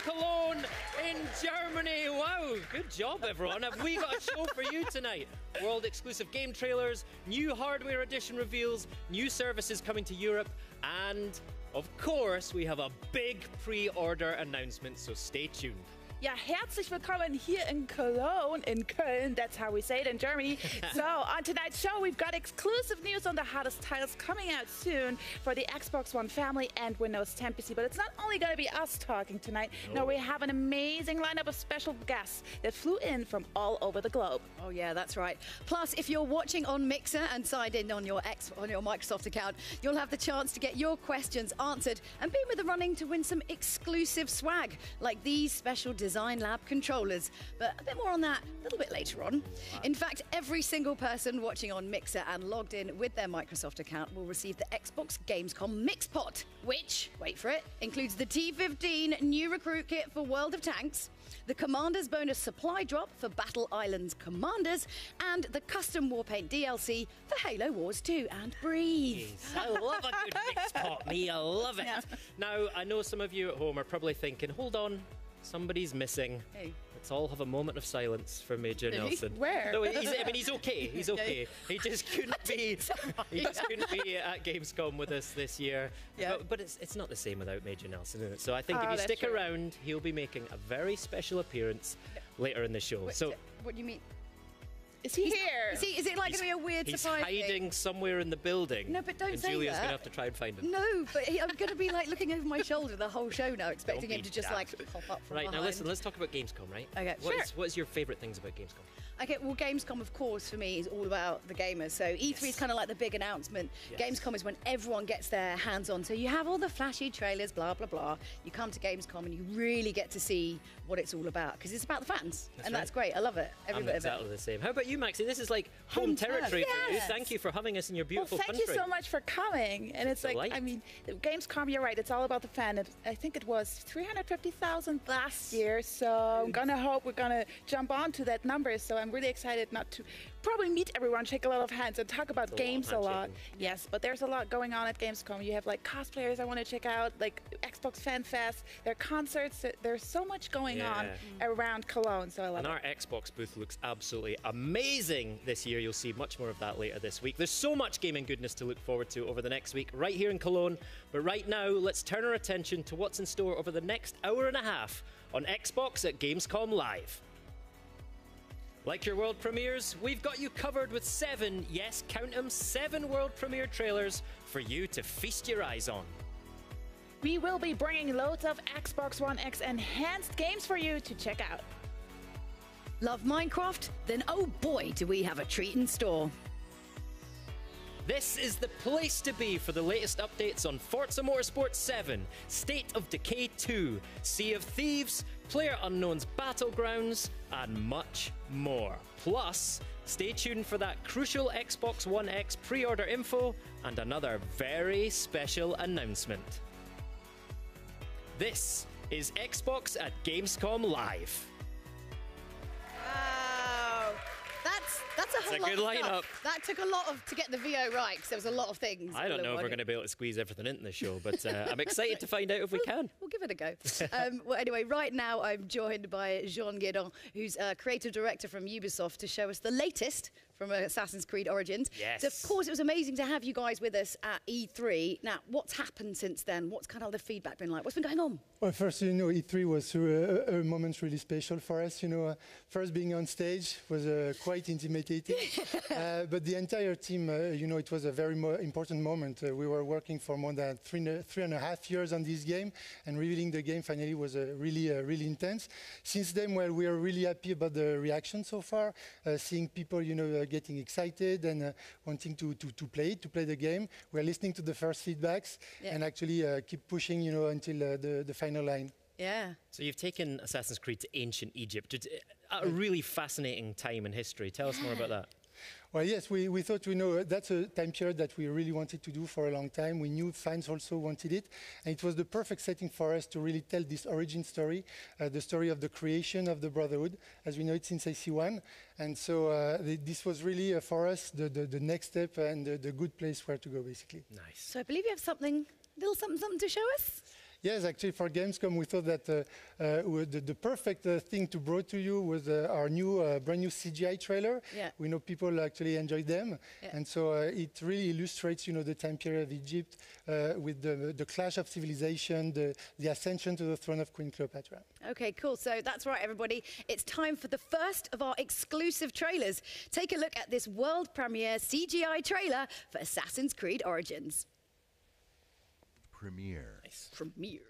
Cologne in Germany. Wow, good job, everyone. Have we got a show for you tonight? World-exclusive game trailers, new hardware edition reveals, new services coming to Europe, and, of course, we have a big pre-order announcement, so stay tuned. Ja, herzlich willkommen here in Cologne, in Köln, that's how we say it in Germany. So, on tonight's show, we've got exclusive news on the hottest titles coming out soon for the Xbox One family and Windows 10 PC. But it's not only going to be us talking tonight. No, we have an amazing lineup of special guests that flew in from all over the globe. Oh yeah, that's right. Plus, if you're watching on Mixer and signed in on your Microsoft account, you'll have the chance to get your questions answered and be with the running to win some exclusive swag, like these special Design Lab controllers. But a bit more on that a little bit later on. In fact, every single person watching on Mixer and logged in with their Microsoft account will receive the Xbox Gamescom Mixpot, which, wait for it, includes the T15 new recruit kit for World of Tanks, the Commander's bonus supply drop for Battle Islands Commanders, and the custom Warpaint DLC for Halo Wars 2 and Breathe. Jeez, I love a good Mixpot, me, I love it. Yeah. Now, I know some of you at home are probably thinking, hold on, somebody's missing. Hey. Let's all have a moment of silence for Major Nelson. Where? No, he's okay. He's okay. He just couldn't be. He just couldn't be at Gamescom with us this year. Yeah. But it's not the same without Major Nelson, is it? So I think if you stick around, he'll be making a very special appearance later in the show. Wait, so what do you mean? Is he here? Is it like going to be a weird surprise? He's hiding somewhere in the building. No, but don't say Julia's that. going to have to try and find him. No, but I'm going to be like looking over my shoulder the whole show now, expecting him to just like pop up from Right, behind. now listen, let's talk about Gamescom, right? Okay, What is your favourite things about Gamescom? Okay, well, Gamescom, of course, for me is all about the gamers. So E3 is kind of like the big announcement. Yes. Gamescom is when everyone gets their hands on. So you have all the flashy trailers, blah, blah, blah. You come to Gamescom and you really get to see what it's all about because it's about the fans. That's great. I love it. Every bit of it. Exactly the same. How about you, Maxie? This is like home territory for you. Thank you for having us in your beautiful country. country. Thank you so much for coming. And it's like, I mean, Gamescom, you're right, it's all about the fan. I think it was 350,000 last year, so I'm gonna hope we're gonna jump on to that number. So I'm really excited not to probably meet everyone, shake a lot of hands, and talk about games a lot. Yes, but there's a lot going on at Gamescom. You have like cosplayers I want to check out, like Xbox Fan Fest, there are concerts, there's so much going on around Cologne, so I love it. And our Xbox booth looks absolutely amazing this year. You'll see much more of that later this week. There's so much gaming goodness to look forward to over the next week right here in Cologne. But right now, let's turn our attention to what's in store over the next hour and a half on Xbox at Gamescom Live. Like your world premieres, we've got you covered with 7, yes, count them, 7 world premiere trailers for you to feast your eyes on. We will be bringing loads of Xbox One X enhanced games for you to check out. Love Minecraft? Then oh boy, do we have a treat in store. This is the place to be for the latest updates on Forza Motorsport 7, State of Decay 2, Sea of Thieves, PlayerUnknown's Battlegrounds, and much more. Plus, stay tuned for that crucial Xbox One X pre-order info and another very special announcement. This is Xbox at Gamescom Live. Wow. That's a good lineup. That took a lot to get the VO right because there was a lot of things. I don't know if we're going to be able to squeeze everything into the show, but I'm excited to find out if we can. We'll give it a go. Well, anyway, right now I'm joined by Jean Guédon, who's a creative director from Ubisoft, to show us the latest from Assassin's Creed Origins. Yes. So, of course, it was amazing to have you guys with us at E3. Now, what's happened since then? What's kind of the feedback been like? What's been going on? Well, first, E3 was a moment really special for us. First being on stage was quite intimidating, but the entire team, it was a very important moment. We were working for more than three and a half years on this game, and revealing the game finally was really intense. Since then, well, we are really happy about the reaction so far, seeing people, getting excited and wanting to play the game. We're listening to the first feedbacks and actually keep pushing, until the final line. Yeah. So you've taken Assassin's Creed to ancient Egypt, a really fascinating time in history. Tell us more about that. Well, yes, we thought, that's a time period that we really wanted to do for a long time. We knew fans also wanted it. And it was the perfect setting for us to really tell this origin story, the story of the creation of the Brotherhood, as we know it since AC1. And so this was really, for us, the next step and the good place where to go, basically. Nice. So I believe you have something to show us? Yes, actually, for Gamescom, we thought that the perfect thing to bring to you was our brand new CGI trailer. Yeah. We know people actually enjoyed them, and so it really illustrates, the time period of Egypt with the clash of civilization, the ascension to the throne of Queen Cleopatra. Okay, cool. So that's right, everybody. It's time for the first of our exclusive trailers. Take a look at this world premiere CGI trailer for Assassin's Creed Origins. Premiere. Nice. Premiere.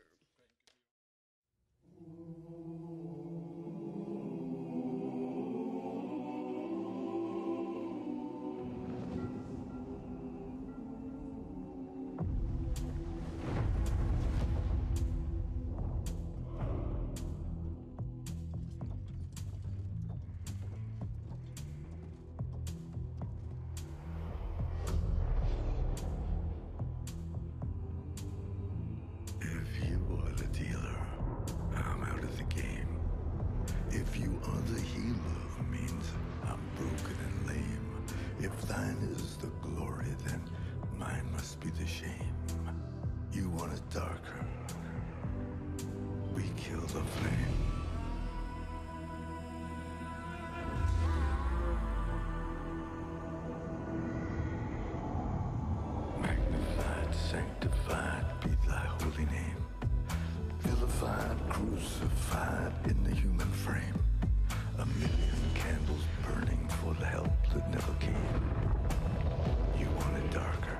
Sanctified be thy holy name, vilified, crucified in the human frame, a million candles burning for the help that never came. You want it darker.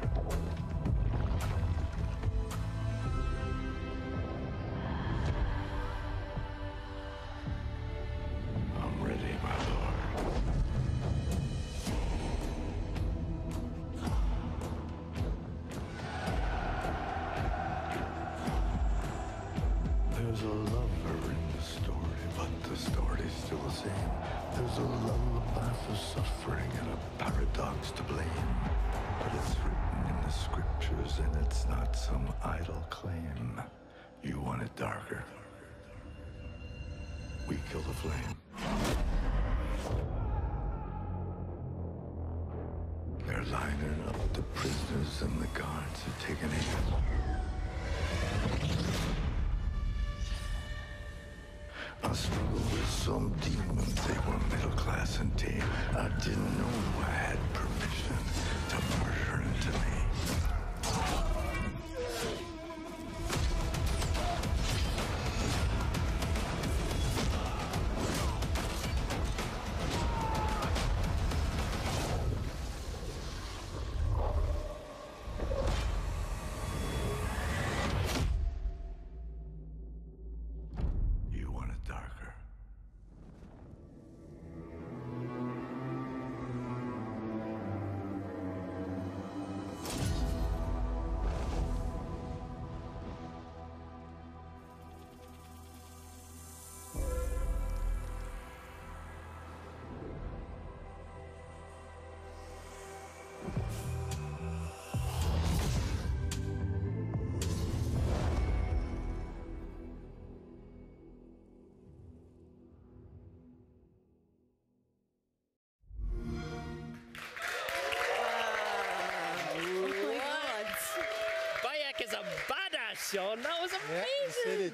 I'm ready, my lord. There's a lover in the story, but the story's still the same. There's a lullaby for suffering and a paradox to blame. But it's written in the scriptures and it's not some idle claim. You want it darker. We kill the flame. They're lining up the prisoners and the guards are taking aim. I struggled with some demons, they were middle class and tame. I didn't know I had permission to murder into me. Is a badass, Sean. That was amazing.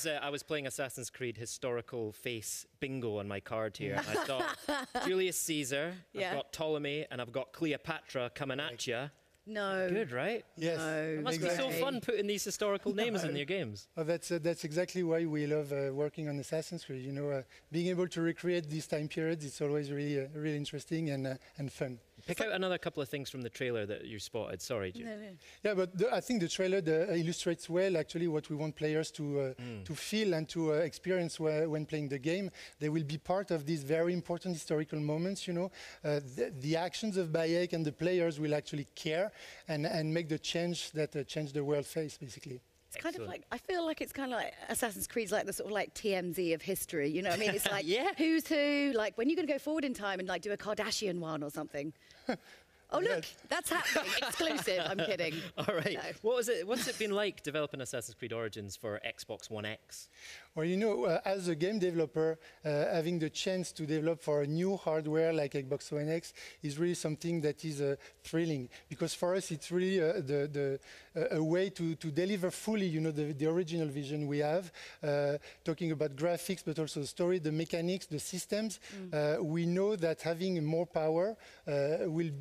Yeah, I was playing Assassin's Creed historical face bingo on my card here. I thought Julius Caesar, I've got Ptolemy, and I've got Cleopatra coming at you. No. Good, right? Yes. No. It must be so fun putting these historical names in your games. Oh, that's exactly why we love working on Assassin's Creed. Being able to recreate these time periods, it's always really interesting and fun. Pick out another couple of things from the trailer that you spotted. Sorry, Jim. No. Yeah, but I think the trailer illustrates well actually what we want players to feel and to experience when playing the game. They will be part of these very important historical moments. The actions of Bayek and the players will actually care and make the change that change the world face, basically. It's kind of like, I feel like it's kind of like Assassin's Creed's like the sort of like TMZ of history, you know what I mean? It's like, who's who, like when you're going to go forward in time and like do a Kardashian one or something. Oh, look, that's happening. Exclusive. I'm kidding. All right. No. What's it been like developing Assassin's Creed Origins for Xbox One X? Well, you know, as a game developer, having the chance to develop for a new hardware like Xbox One X is really something that is thrilling. Because for us, it's really a way to deliver fully, you know, the original vision we have. Talking about graphics, but also the story, the mechanics, the systems. We know that having more power will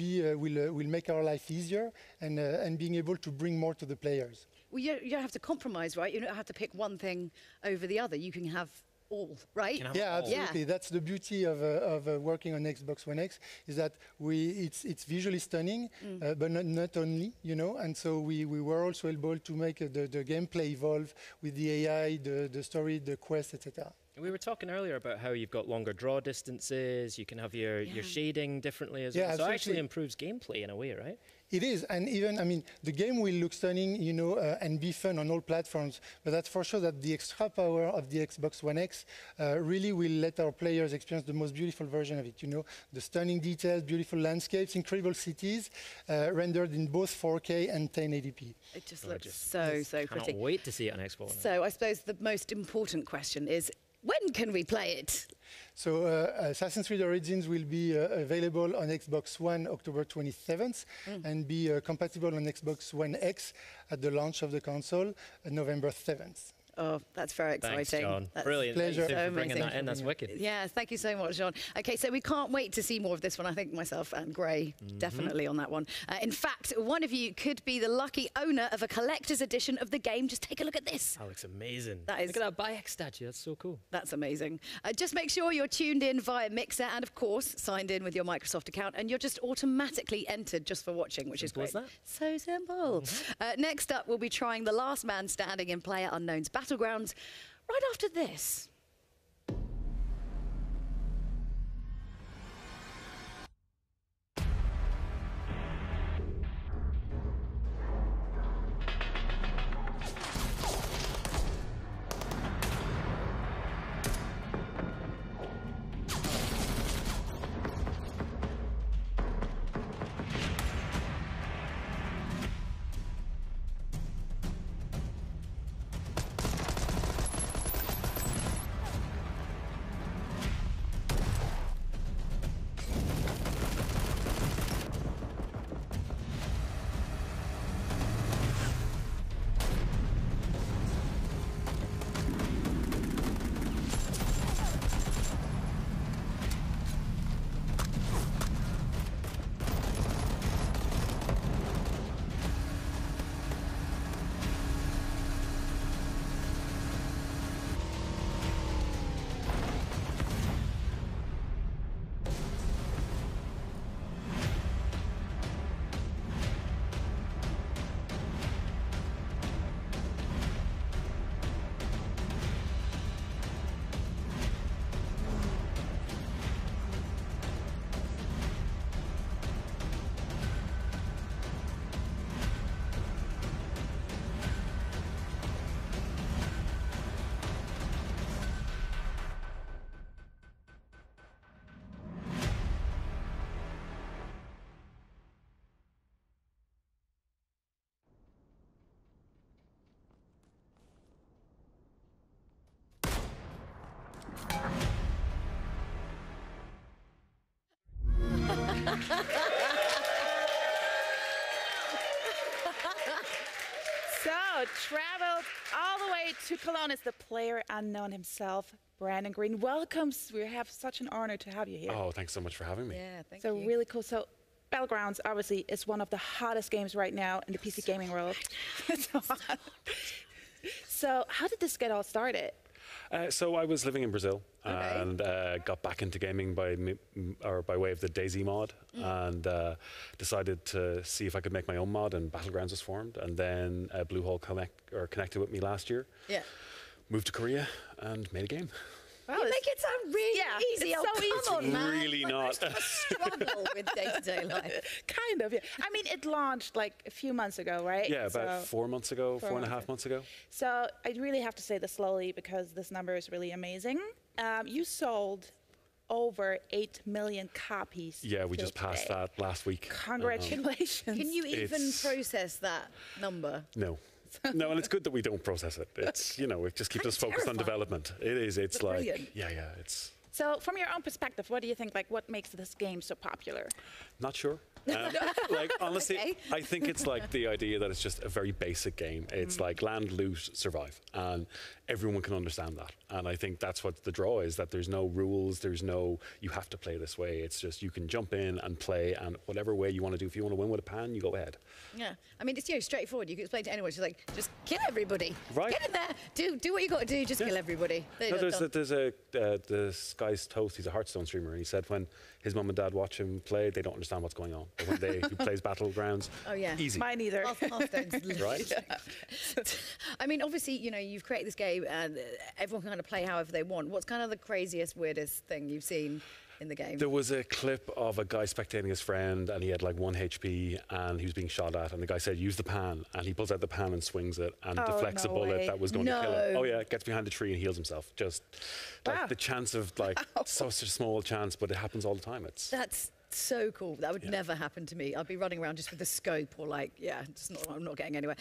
make our life easier and being able to bring more to the players. Well, you don't have to compromise, right? You don't have to pick one thing over the other. You can have all, right? Yeah, absolutely. Yeah. That's the beauty of working on Xbox One X, is that it's visually stunning, but not only, you know. And so we were also able to make the gameplay evolve with the AI, the story, the quest, etc. We were talking earlier about how you've got longer draw distances, you can have your shading differently as well. So it actually improves gameplay in a way, right? It is, and even, I mean, the game will look stunning, you know, and be fun on all platforms, but that's for sure that the extra power of the Xbox One X really will let our players experience the most beautiful version of it, you know, the stunning details, beautiful landscapes, incredible cities, rendered in both 4K and 1080p. It just looks so pretty. Can't wait to see it on Xbox One X. So I suppose the most important question is, when can we play it? So Assassin's Creed Origins will be available on Xbox One October 27th and be compatible on Xbox One X at the launch of the console November 7th. Oh, that's very exciting. Thanks, John. That's brilliant. Pleasure. Thank you for bringing that in. That's wicked. Yeah, thank you so much, John. Okay, so we can't wait to see more of this one. I think myself and Gray definitely on that one. In fact, one of you could be the lucky owner of a collector's edition of the game. Just take a look at this. That looks amazing. That is, look at that Bayek statue. That's so cool. That's amazing. Just make sure you're tuned in via Mixer and, of course, signed in with your Microsoft account, and you're just automatically entered just for watching, which is great. Simple as So that. simple. Next up, we'll be trying the last man standing in PlayerUnknown's Battlegrounds right after this. So, traveled all the way to Cologne is the player unknown himself, Brandon Green. Welcome. We have such an honor to have you here. Oh, thanks so much for having me. Yeah, thank so you. Really cool. So, Battlegrounds obviously is one of the hottest games right now in the PC gaming world. It's so hot. So, how did this get all started? So I was living in Brazil and got back into gaming by way of the DayZ mod and decided to see if I could make my own mod, and Battlegrounds was formed, and then Bluehole connected with me last year. Yeah. Moved to Korea and made a game. Wow, you make it sound really easy. It's so easy. Come on, man. Really not. A struggle with day-to-day life. Kind of, yeah. I mean, it launched like a few months ago, right? Yeah, about 4 months ago, 4.5 months ago. So I really have to say this slowly because this number is really amazing. You sold over 8 million copies. Yeah, we just passed that last week. Congratulations. Can you even process that number? No. No, and it's good that we don't process it. It's, you know, it just keeps us focused on development. It is. It's like, brilliant. yeah, it's... So from your own perspective, what do you think, like, what makes this game so popular? Not sure. Like, honestly, okay. I think it's like the idea that it's just a very basic game. It's like land, loot, survive. And everyone can understand that. And I think that's what the draw is, that there's no rules, there's no, you have to play this way. It's just, you can jump in and play, and whatever way you want to do. If you want to win with a pan, you go ahead. Yeah. I mean, it's, you know, straightforward. You can explain to anyone. She's like, just kill everybody. Right. Get in there. Do what you got to do. Just kill everybody. No, there's this guy's Toast, he's a Hearthstone streamer, and he said when his mum and dad watch him play, they don't understand what's going on. But when he plays Battlegrounds, easy. Mine either. Hearthstone's right? I mean, obviously, you know, you've created this game and everyone can kind of play however they want. What's kind of the craziest, weirdest thing you've seen in the game? There was a clip of a guy spectating his friend, and he had like 1 HP, and he was being shot at, and the guy said, use the pan, and he pulls out the pan and swings it and deflects a bullet that was going to kill him. Oh yeah, gets behind the tree and heals himself. Just like the chance of like such a small chance, but it happens all the time. That's so cool. That would never happen to me. I'd be running around just with a scope or like, I'm not getting anywhere.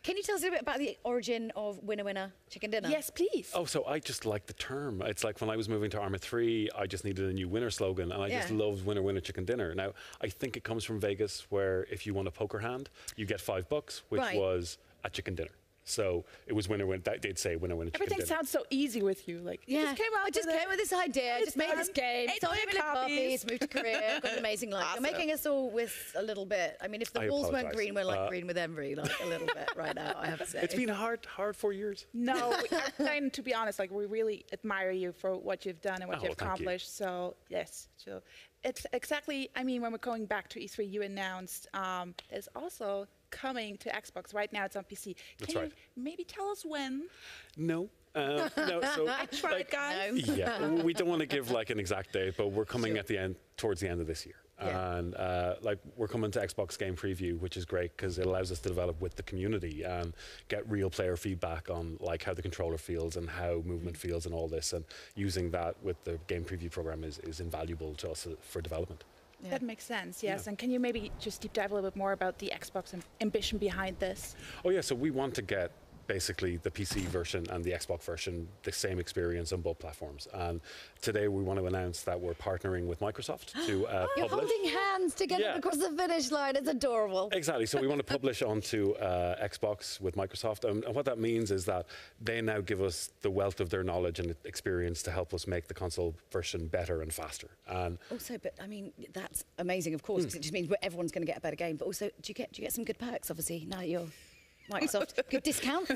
Can you tell us a bit about the origin of Winner Winner Chicken Dinner? Yes, please. Oh, so I just like the term. It's like when I was moving to Arma 3, I just needed a new winner slogan, and I just loved Winner Winner Chicken Dinner. Now, I think it comes from Vegas, where if you won a poker hand, you get $5, which was a chicken dinner. So it was winner, they'd say winner, winner, chicken dinner. Everything sounds so easy with you. Like, I just came with this idea, just made this game, sold a million copies, moved to Korea, got an amazing life. You're making us all with a little bit. I mean, if the walls weren't green, we're like green with envy, like a little bit right now, I have to say. It's been hard 4 years. No, and to be honest, like, we really admire you for what you've done and what you've accomplished. So, yes. So it's exactly, I mean, when we're going back to E3, you announced there's also coming to Xbox. Right now it's on PC. Can you maybe tell us when? No. No, so I tried, guys. Yeah, we don't want to give like an exact date, but we're coming towards the end of this year. And like, we're coming to Xbox Game Preview, which is great because it allows us to develop with the community and get real player feedback on like how the controller feels and how movement feels and all this. And using that with the Game Preview program is invaluable to us for development. Yeah. That makes sense, yes. And can you maybe just deep dive a little bit more about the Xbox ambition behind this? Oh yeah, so we want to get basically the PC version and the Xbox version the same experience on both platforms. And today we want to announce that we're partnering with Microsoft to publish. You're holding hands together across the finish line. It's adorable. Exactly. So we want to publish onto Xbox with Microsoft. And what that means is that they now give us the wealth of their knowledge and experience to help us make the console version better and faster. And also, but I mean, that's amazing, of course, because it just means everyone's going to get a better game. But also, do you get some good perks, obviously, now that you're Microsoft? Good discount?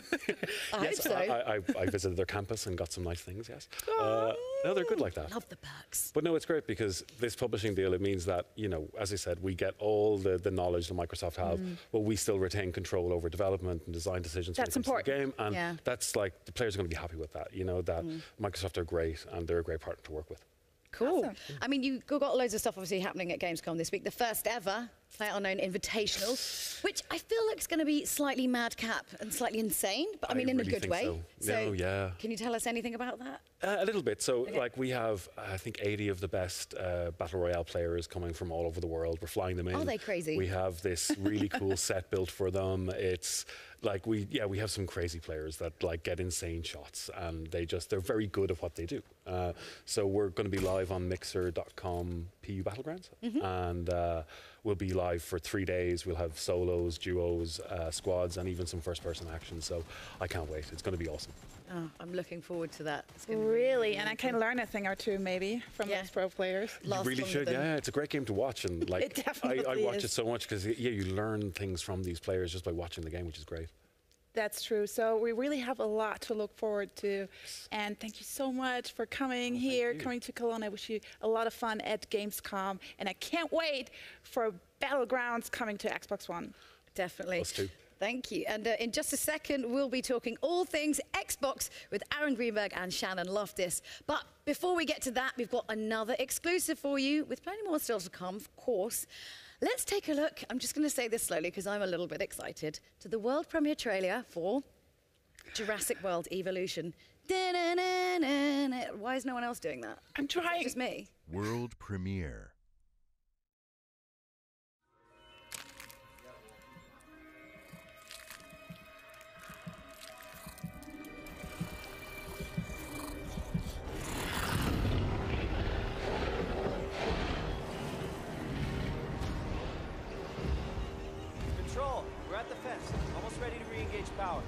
I hope so. I visited their campus and got some nice things, yes. No, they're good like that. Love the perks. But no, it's great because this publishing deal, it means that, you know, as I said, we get all the knowledge that Microsoft have, but we still retain control over development and design decisions for the game. And that's like, the players are going to be happy with that, you know, that Microsoft are great and they're a great partner to work with. Cool. Awesome. I mean, you've got loads of stuff obviously happening at Gamescom this week. The first ever PlayerUnknown Invitational, which I feel like is going to be slightly madcap and slightly insane, but I mean in a good way. So can you tell us anything about that? A little bit. So like, we have, I think, 80 of the best Battle Royale players coming from all over the world. We're flying them in. Are they crazy? We have this really cool set built for them. It's like, we have some crazy players that like get insane shots, and they're very good at what they do. So we're going to be live on mixer.com PU Battlegrounds, and we'll be live for 3 days. We'll have solos, duos, squads, and even some first-person action. So I can't wait. It's going to be awesome. Oh, I'm looking forward to that. Really? And I can learn a thing or two maybe from those pro players. You really should, it's a great game to watch. And like, I watch it so much because you learn things from these players just by watching the game, which is great. That's true. So we really have a lot to look forward to. And thank you so much for coming here, coming to Cologne. I wish you a lot of fun at Gamescom. And I can't wait for Battlegrounds coming to Xbox One. Definitely. Us too. Thank you. And in just a second, we'll be talking all things Xbox with Aaron Greenberg and Shannon Loftus. But before we get to that, we've got another exclusive for you with plenty more still to come, of course. Let's take a look, I'm just going to say this slowly because I'm a little bit excited, to the world premiere trailer for Jurassic World Evolution. Why is no one else doing that? I'm trying. Just me. World premiere. Control, we're at the fence. Almost ready to re-engage power.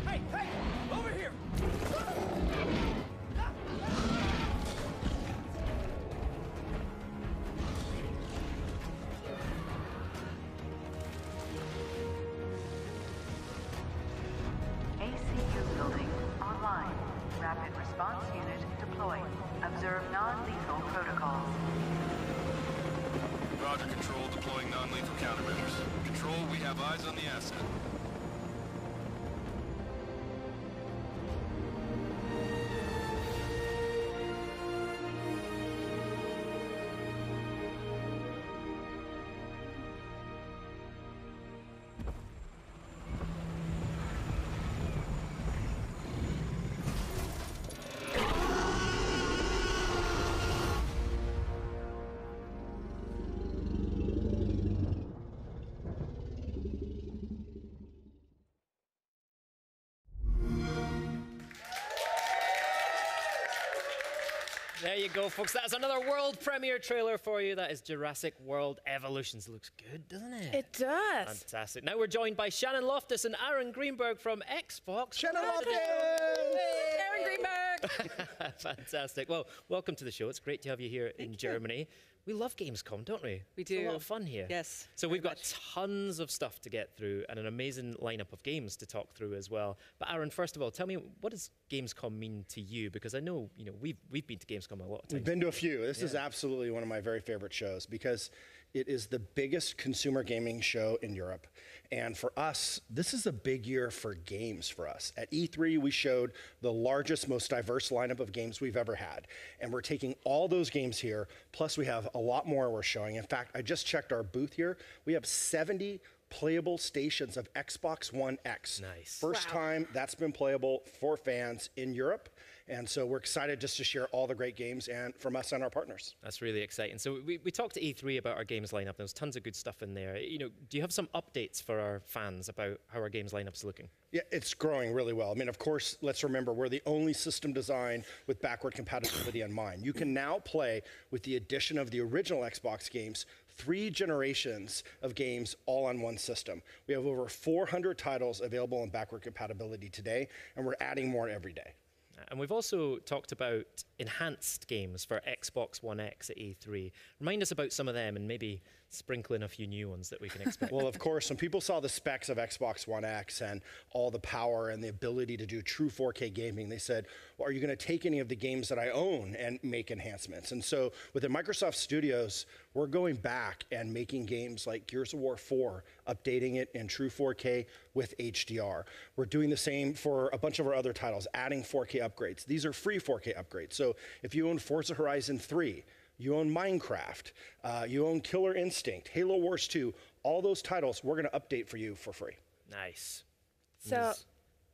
Hey, hey! Over here! ACU building online. Rapid response unit deployed. Observe non-lethal protocols. Roger, Control. Deploying non-lethal countermeasures. Control, we have eyes on the asset. There you go, folks. That's another world premiere trailer for you. That is Jurassic World Evolutions. It looks good, doesn't it? It does. Fantastic. Now we're joined by Shannon Loftus and Aaron Greenberg from Xbox. Shannon Loftus! Aaron Greenberg! Fantastic. Well, welcome to the show. It's great to have you here in Germany. We love Gamescom, don't we? We do. It's a lot of fun here. Yes. So we've got tons of stuff to get through and an amazing lineup of games to talk through as well. But Aaron, first of all, tell me, what does Gamescom mean to you? Because I know, we've been to Gamescom a lot of times. We've been to a few. This is absolutely one of my very favorite shows because it is the biggest consumer gaming show in Europe. And for us, this is a big year for games for us. At E3, we showed the largest, most diverse lineup of games we've ever had. And we're taking all those games here, plus we have a lot more we're showing. In fact, I just checked our booth here. We have 70 playable stations of Xbox One X. Nice. First time that's been playable for fans in Europe. And so we're excited just to share all the great games and from us and our partners. That's really exciting. So we talked to E3 about our games lineup. There's tons of good stuff in there. Do you have some updates for our fans about how our games lineup's looking? Yeah, it's growing really well. I mean, of course, let's remember, we're the only system design with backward compatibility in mind. You can now play with the addition of the original Xbox games, 3 generations of games all on one system. We have over 400 titles available in backward compatibility today, and we're adding more every day. And we've also talked about enhanced games for Xbox One X at E3. Remind us about some of them and maybe sprinkle in a few new ones that we can expect. Well, of course, when people saw the specs of Xbox One X and all the power and the ability to do true 4K gaming, they said, well, are you going to take any of the games that I own and make enhancements? And so within Microsoft Studios, we're going back and making games like Gears of War 4, updating it in true 4K with HDR. We're doing the same for a bunch of our other titles, adding 4K upgrades. These are free 4K upgrades. So if you own Forza Horizon 3, you own Minecraft, you own Killer Instinct, Halo Wars 2, all those titles we're going to update for you for free. Nice. So there's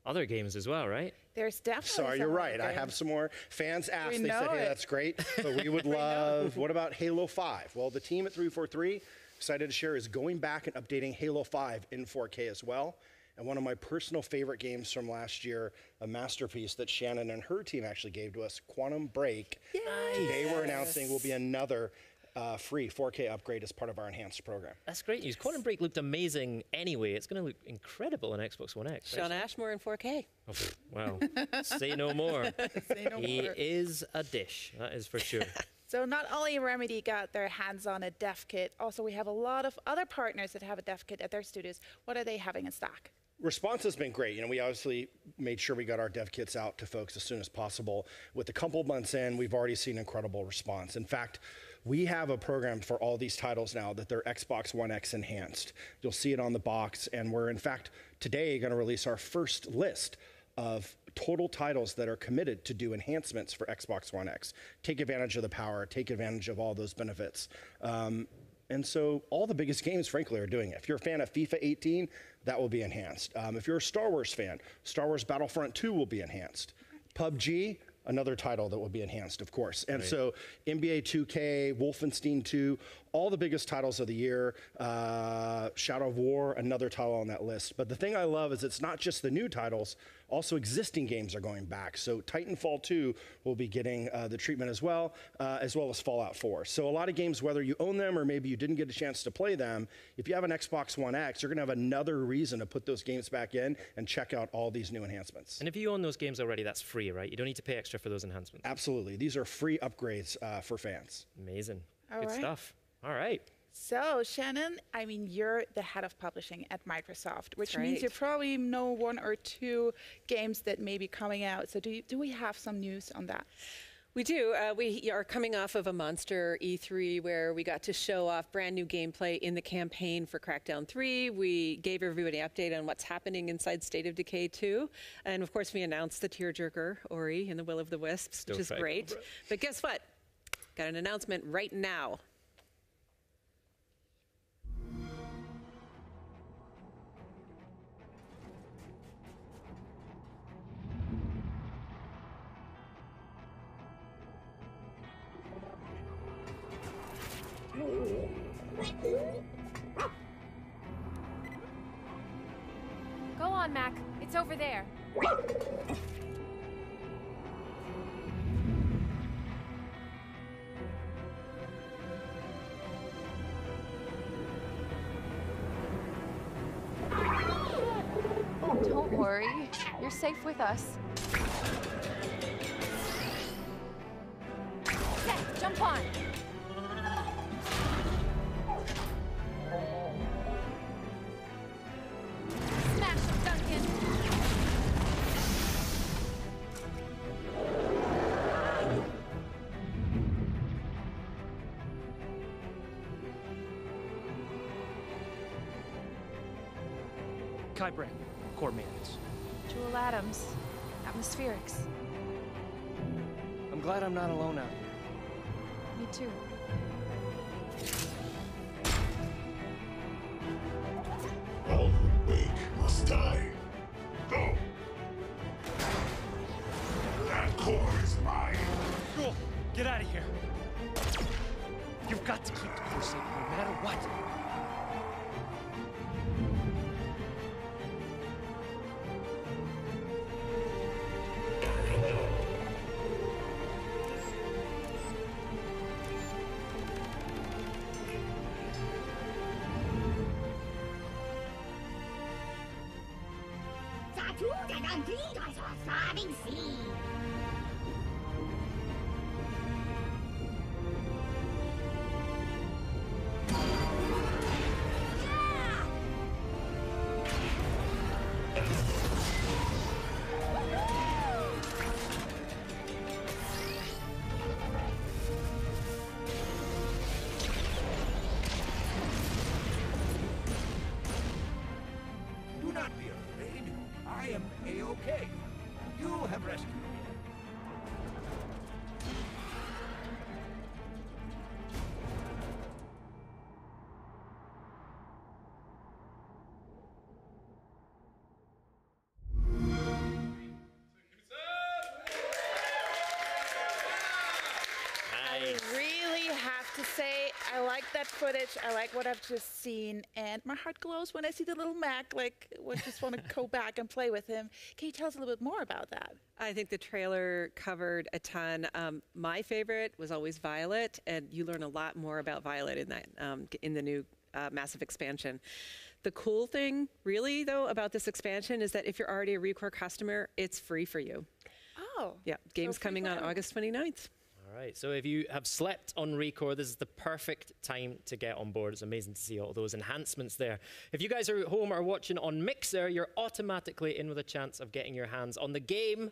other games as well, right? there's definitely Sorry, you're right. I have some more. Fans asked, We they said, know hey, it. that's great, but we would love, what about Halo 5? Well, the team at 343, excited to share, is going back and updating Halo 5 in 4K as well. And one of my personal favorite games from last year, a masterpiece that Shannon and her team actually gave to us, Quantum Break. Today we're announcing will be another free 4K upgrade as part of our enhanced program. That's great news. Quantum Break looked amazing anyway. It's going to look incredible on Xbox One X. Sean Ashmore in 4K. Oh, wow. Say no more. Say no He more. is a dish, that is for sure. So not only Remedy got their hands on a dev kit, also we have a lot of other partners that have a dev kit at their studios. What are they having in stock? Response has been great. We obviously made sure we got our dev kits out to folks as soon as possible. With a couple months in, we've already seen incredible response. In fact, we have a program for all these titles now that they're Xbox One X enhanced. You'll see it on the box, and we're in fact today going to release our first list of total titles that are committed to do enhancements for Xbox One X. Take advantage of the power, take advantage of all those benefits. And so all the biggest games, frankly, are doing it. If you're a fan of FIFA 18, that will be enhanced. If you're a Star Wars fan, Star Wars Battlefront 2 will be enhanced. PUBG, another title that will be enhanced, of course. And so NBA 2K, Wolfenstein 2, all the biggest titles of the year, Shadow of War, another title on that list. But the thing I love is it's not just the new titles, also existing games are going back. So Titanfall 2 will be getting the treatment as well as Fallout 4. So a lot of games, whether you own them or maybe you didn't get a chance to play them, if you have an Xbox One X, you're gonna have another reason to put those games back in and check out all these new enhancements. And if you own those games already, that's free, right? You don't need to pay extra for those enhancements. Absolutely, these are free upgrades for fans. Amazing, All good right. stuff. All right. So, Shannon, I mean, you're the head of publishing at Microsoft, which That's means you right. probably know one or two games that may be coming out. So do we have some news on that? We do. We are coming off of a monster E3 where we got to show off brand new gameplay in the campaign for Crackdown 3. We gave everybody an update on what's happening inside State of Decay 2. And of course, we announced the tearjerker, Ori and the Will of the Wisps, which is great. But guess what? Got an announcement right now. Go on, Mac. It's over there. Don't worry. You're safe with us. Set, jump on. Smash him, Duncan. Kybrand, core maintenance. Jewel atoms. Atmospherics. I'm glad I'm not alone out here. Me too. All who wake must die. Go! That core is mine. Cool. Get out of here. You've got to keep the core safe no matter what. Do not be afraid. I am A-OK. You have rescued me. I really have to say, I like that footage. I like what I've just seen, and my heart glows when I see the little Mac. Like, I just want to go back and play with him. Can you tell us a little bit more about that? I think the trailer covered a ton. My favorite was always Violet, and you learn a lot more about Violet in that in the new massive expansion. The cool thing, really, though, about this expansion is that if you're already a Recore customer, it's free for you. Oh. Yeah, game's coming on August 29th. All right, so if you have slept on Recore, this is the perfect time to get on board. It's amazing to see all those enhancements there. If you guys are at home or watching on Mixer, you're automatically in with a chance of getting your hands on the game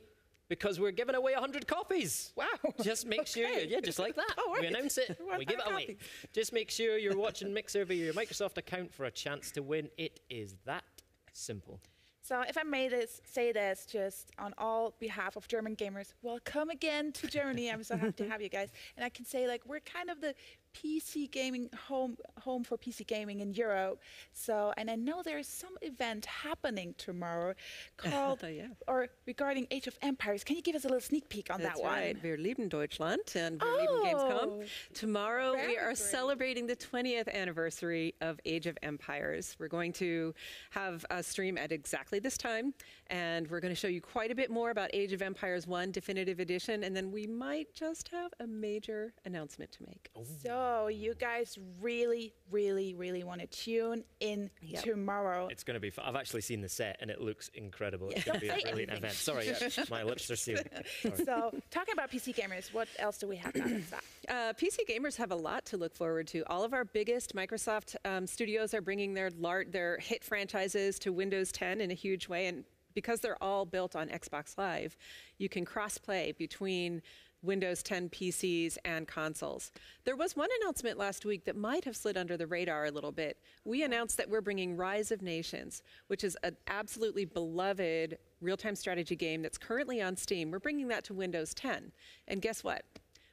because we're giving away 100 copies. Wow. Just make sure, yeah, just like that. Oh, We announce it, we give it away. Just make sure you're watching Mixer via your Microsoft account for a chance to win. It is that simple. So if I may say this just on all behalf of German gamers, welcome again to Germany. I'm so happy to have you guys. And I can say, like, we're kind of the PC gaming home for PC gaming in Europe. So, and I know there's some event happening tomorrow called or regarding Age of Empires. Can you give us a little sneak peek on that one? That's right. Wir lieben Deutschland and wir lieben Gamescom. Tomorrow we are celebrating the 20th anniversary of Age of Empires. We're going to have a stream at exactly this time, and we're going to show you quite a bit more about Age of Empires 1 Definitive Edition, and then we might just have a major announcement to make. So you guys really want to tune in tomorrow. It's going to be fun. I've actually seen the set and it looks incredible. It's going to be a brilliant event. Sorry, my lips are sealed. So talking about PC gamers, what else do we have out of that? PC gamers have a lot to look forward to. All of our biggest Microsoft studios are bringing their hit franchises to Windows 10 in a huge way, and because they're all built on Xbox Live, you can cross-play between Windows 10 PCs and consoles. There was one announcement last week that might have slid under the radar a little bit. We announced that we're bringing Rise of Nations, which is an absolutely beloved real-time strategy game that's currently on Steam. We're bringing that to Windows 10. And guess what?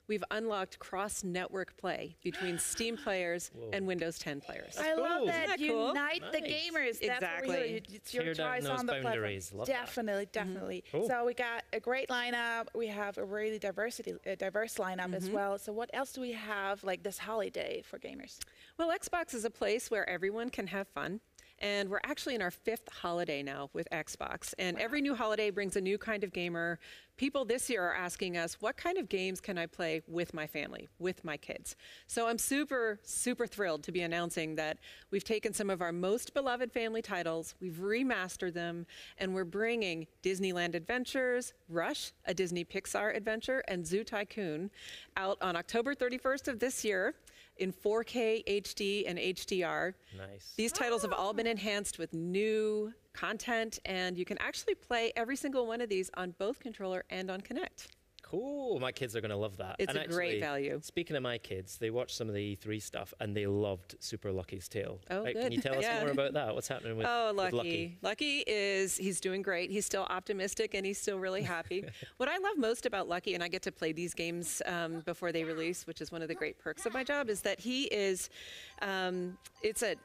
We've unlocked cross-network play between Steam players and Windows 10 players. I love that. Cool? Unite the gamers. That's exactly. what we it's your choice on the platform. Definitely. Cool. So we got a great lineup. We have a really diverse lineup as well. So what else do we have like this holiday for gamers? Well, Xbox is a place where everyone can have fun. And we're actually in our 5th holiday now with Xbox. And every new holiday brings a new kind of gamer. People this year are asking us, what kind of games can I play with my family, with my kids? So I'm super thrilled to be announcing that we've taken some of our most beloved family titles, we've remastered them, and we're bringing Disneyland Adventures, Rush, a Disney Pixar adventure, and Zoo Tycoon out on October 31st of this year in 4K HD and HDR. Nice. These titles have all been enhanced with new content, and you can actually play every single one of these on both controller and on Kinect. Cool. My kids are going to love that. It's a great value. Speaking of my kids, they watched some of the E3 stuff and they loved Super Lucky's Tale. Oh, good. Can you tell us more about that? What's happening with Lucky? Lucky he's doing great. He's still optimistic and he's still really happy. What I love most about Lucky, and I get to play these games before they release, which is one of the great perks of my job, is that he is, it's a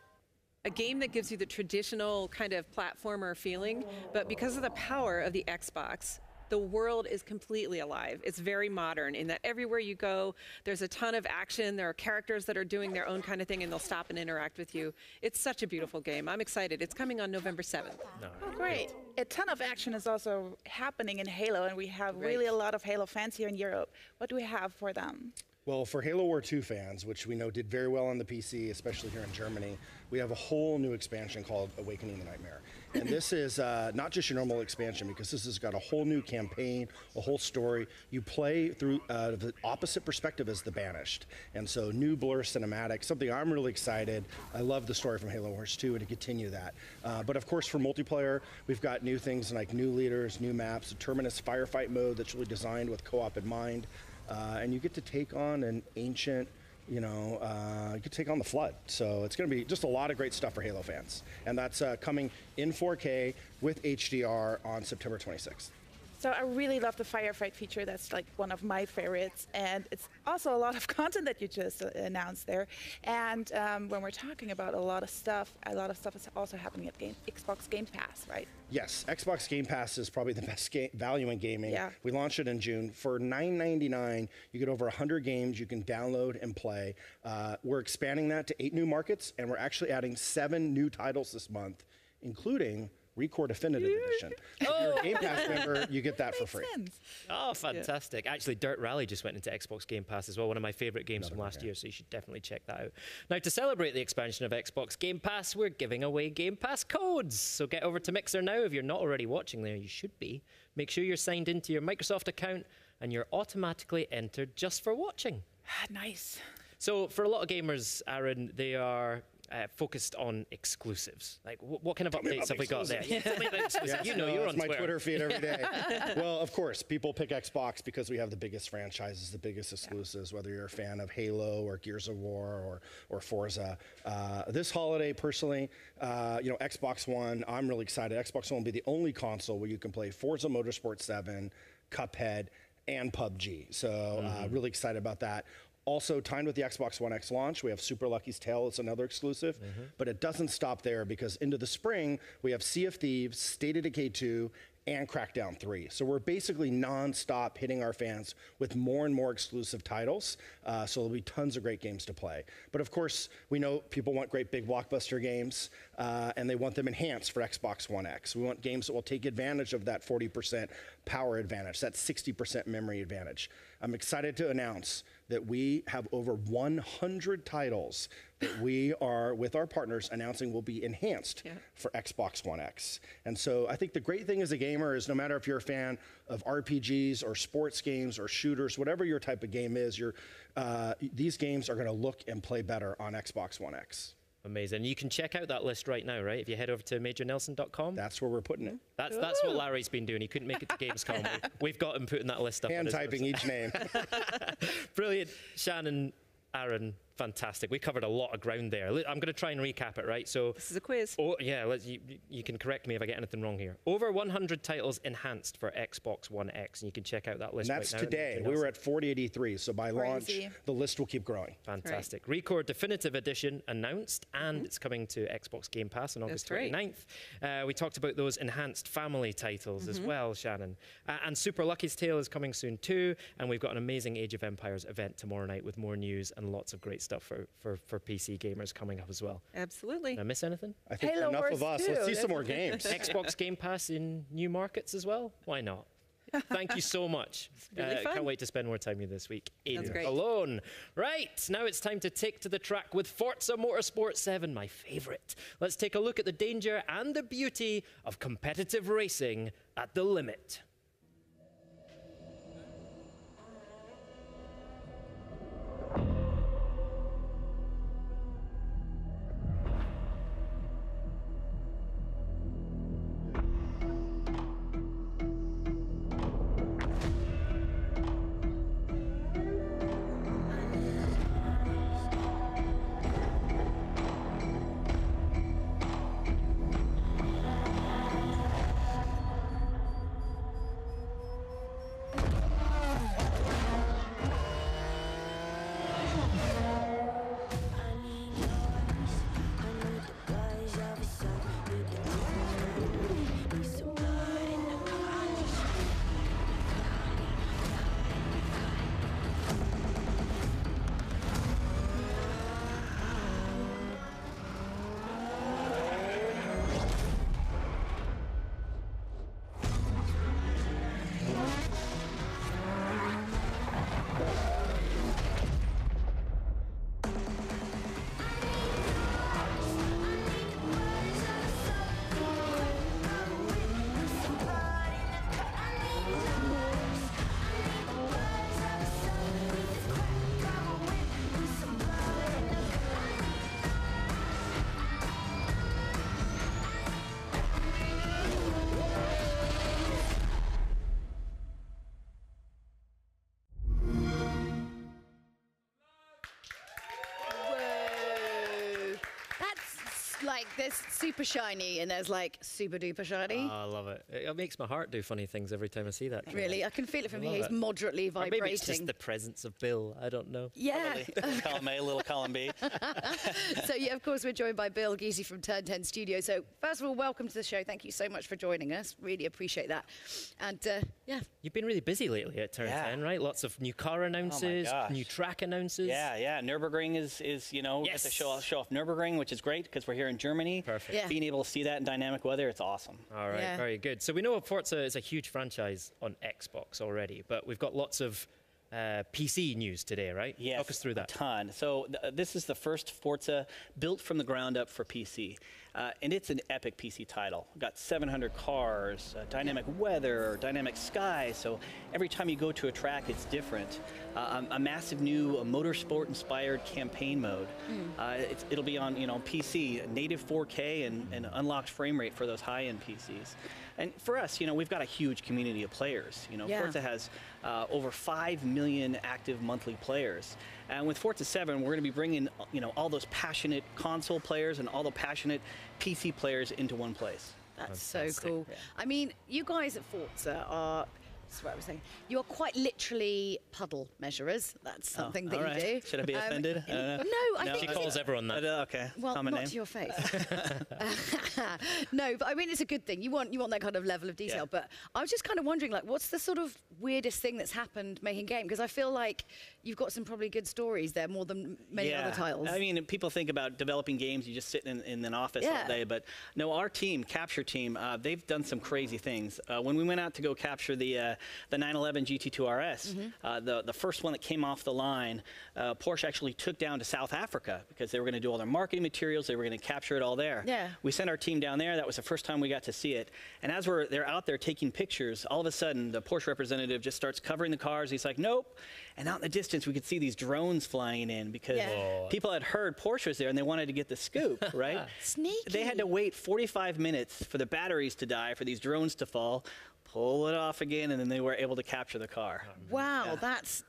game that gives you the traditional kind of platformer feeling, but because of the power of the Xbox, the world is completely alive. It's very modern in that everywhere you go, there's a ton of action. There are characters that are doing their own kind of thing, and they'll stop and interact with you. It's such a beautiful game. I'm excited. It's coming on November 7th. Oh, great. A ton of action is also happening in Halo, and we have really a lot of Halo fans here in Europe. What do we have for them? Well, for Halo War 2 fans, which we know did very well on the PC, especially here in Germany, we have a whole new expansion called Awakening the Nightmare. And this is not just your normal expansion, because this has got a whole new campaign, a whole story. You play through the opposite perspective as the Banished. And so new blur cinematic, something I'm really excited. I love the story from Halo Wars 2 and to continue that. But of course, for multiplayer, we've got new things like new leaders, new maps, a Terminus firefight mode that's really designed with co-op in mind. And you get to take on an ancient, you could take on the Flood. So it's going to be just a lot of great stuff for Halo fans. And that's coming in 4K with HDR on September 26th. So I really love the firefight feature. That's like one of my favorites. And it's also a lot of content that you just announced there. And when we're talking about a lot of stuff is also happening at Xbox Game Pass, right? Yes, Xbox Game Pass is probably the best value in gaming. Yeah. We launched it in June. For $9.99, you get over 100 games you can download and play. We're expanding that to 8 new markets, and we're actually adding 7 new titles this month, including Recore Definitive Edition. If you're a Game Pass member, you get that for free. Oh, fantastic. Actually, Dirt Rally just went into Xbox Game Pass as well, one of my favorite games from last year, so you should definitely check that out. Now, to celebrate the expansion of Xbox Game Pass, we're giving away Game Pass codes. So get over to Mixer now. If you're not already watching there, you should be. Make sure you're signed into your Microsoft account and you're automatically entered just for watching. Nice. So for a lot of gamers, Aaron, they are focused on exclusives. Like, what kind of updates have we got there? Yeah, tell me about exclusives. Yes, you're on my Twitter feed every day. Well, of course, people pick Xbox because we have the biggest franchises, the biggest exclusives, whether you're a fan of Halo or Gears of War or Forza. This holiday, personally, Xbox One, I'm really excited. Xbox One will be the only console where you can play Forza Motorsport 7, Cuphead, and PUBG. So really excited about that. Also, timed with the Xbox One X launch, we have Super Lucky's Tale. It's another exclusive. But it doesn't stop there, because into the spring, we have Sea of Thieves, State of Decay 2, and Crackdown 3. So we're basically non-stop hitting our fans with more and more exclusive titles. So there'll be tons of great games to play. But of course, we know people want great big blockbuster games, and they want them enhanced for Xbox One X. We want games that will take advantage of that 40% power advantage, that 60% memory advantage. I'm excited to announce that we have over 100 titles that we are, with our partners, announcing will be enhanced for Xbox One X. And so I think the great thing as a gamer is, no matter if you're a fan of RPGs or sports games or shooters, whatever your type of game is, these games are going to look and play better on Xbox One X. Amazing. You can check out that list right now, right? If you head over to majornelson.com. That's where we're putting it. That's what Larry's been doing. He couldn't make it to Gamescom. We've got him putting that list up. Hand typing each name. Brilliant. Shannon, Aaron, fantastic. We covered a lot of ground there. I'm going to try and recap it, right? So this is a quiz. Oh, yeah, you can correct me if I get anything wrong here. Over 100 titles enhanced for Xbox One X, and you can check out that list and that's right now. Today. We were at 4083, so by launch, the list will keep growing. Fantastic. Right. Record Definitive Edition announced, and it's coming to Xbox Game Pass on August 29th. We talked about those enhanced family titles as well, Shannon. And Super Lucky's Tale is coming soon too, and we've got an amazing Age of Empires event tomorrow night with more news and lots of great stuff for PC gamers coming up as well. Absolutely. Did I miss anything? I think Halo enough Wars of us. too. Let's see some more games. Xbox Game Pass in new markets as well? Why not? Thank you so much. Really fun. Can't wait to spend more time with you this week in great. Cologne. Right, now it's time to take to the track with Forza Motorsport 7, my favorite. Let's take a look at the danger and the beauty of competitive racing at the limit. Like, there's super shiny and there's like super duper shiny. Oh, I love it. It makes my heart do funny things every time I see that. Really? I can feel it from here. He's moderately vibrating. Or maybe it's just the presence of Bill. I don't know. Yeah. Column A, little column B. So, yeah, of course, we're joined by Bill Giese from Turn 10 Studio. So, first of all, welcome to the show. Thank you so much for joining us. Really appreciate that. And, yeah. You've been really busy lately at Turn 10, right? Lots of new car announces, new track announces. Yeah. Nürburgring is you know, get to show off Nürburgring, which is great because we're here in Germany. Perfect. Yeah. Being able to see that in dynamic weather, it's awesome. All right, very good. So we know Forza is a huge franchise on Xbox already, but we've got lots of PC news today, right? Yes, talk us through that. A ton. So this is the first Forza built from the ground up for PC. And it's an epic PC title. We've got 700 cars, dynamic weather, dynamic sky. So every time you go to a track, it's different. A massive new motorsport-inspired campaign mode. It'll be on PC, native 4K and unlocked frame rate for those high-end PCs. And for us, we've got a huge community of players. Forza has over 5 million active monthly players. And with Forza 7, we're going to be bringing, all those passionate console players and all the passionate PC players into one place. That's so cool. Yeah. I mean, you guys at Forza are That's what I was saying. You're quite literally puddle measurers. That's something that right. you do. Should I be offended? No, I think she calls everyone that. Okay. Well, common not name. to your face. No, but I mean, it's a good thing. You want that kind of level of detail. Yeah. But I was just kind of wondering, like, what's the sort of weirdest thing that's happened making game? Because I feel like you've got some probably good stories there, more than many other titles. I mean, people think about developing games, you just sit in an office all day. But no, our team, Capture Team, they've done some crazy things. When we went out to go capture the 911 GT2 RS, the first one that came off the line, Porsche actually took down to South Africa because they were going to do all their marketing materials. They were going to capture it all there. Yeah. We sent our team down there. That was the first time we got to see it. And as they're out there taking pictures, all of a sudden the Porsche representative just starts covering the cars. He's like, nope. And out in the distance, we could see these drones flying in because people had heard Porsche was there and they wanted to get the scoop, right? Sneaky. They had to wait 45 minutes for the batteries to die, for these drones to fall, pull it off again, and then they were able to capture the car. Wow,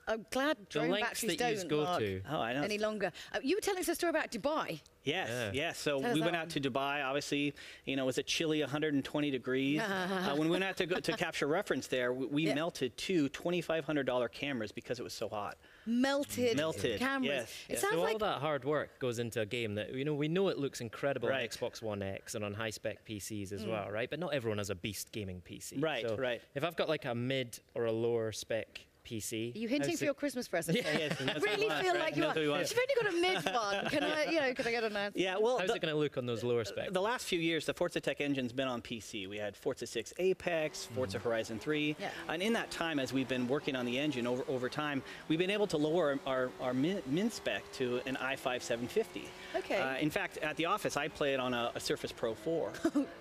I'm glad drone batteries don't work any longer. You were telling us a story about Dubai. Yes. So we went out to Dubai. Obviously, it was a chilly 120 degrees. When we went out to capture reference there, we melted two $2,500 cameras because it was so hot. Melted cameras. Yes. So all that hard work goes into a game that we know it looks incredible on Xbox One X and on high-spec PCs as well, right? But not everyone has a beast gaming PC. Right. If I've got like a mid or a lower spec PC. Are you hinting for your Christmas present? Yes, I really feel like you are. You've only got a mid one. Can I get an answer? Yeah, well, how's it going to look on those lower specs? The last few years, the Forza Tech engine's been on PC. We had Forza 6 Apex, Forza Horizon 3, and in that time, as we've been working on the engine over time, we've been able to lower our min spec to an i5 750. Okay. In fact, at the office, I play it on a Surface Pro 4.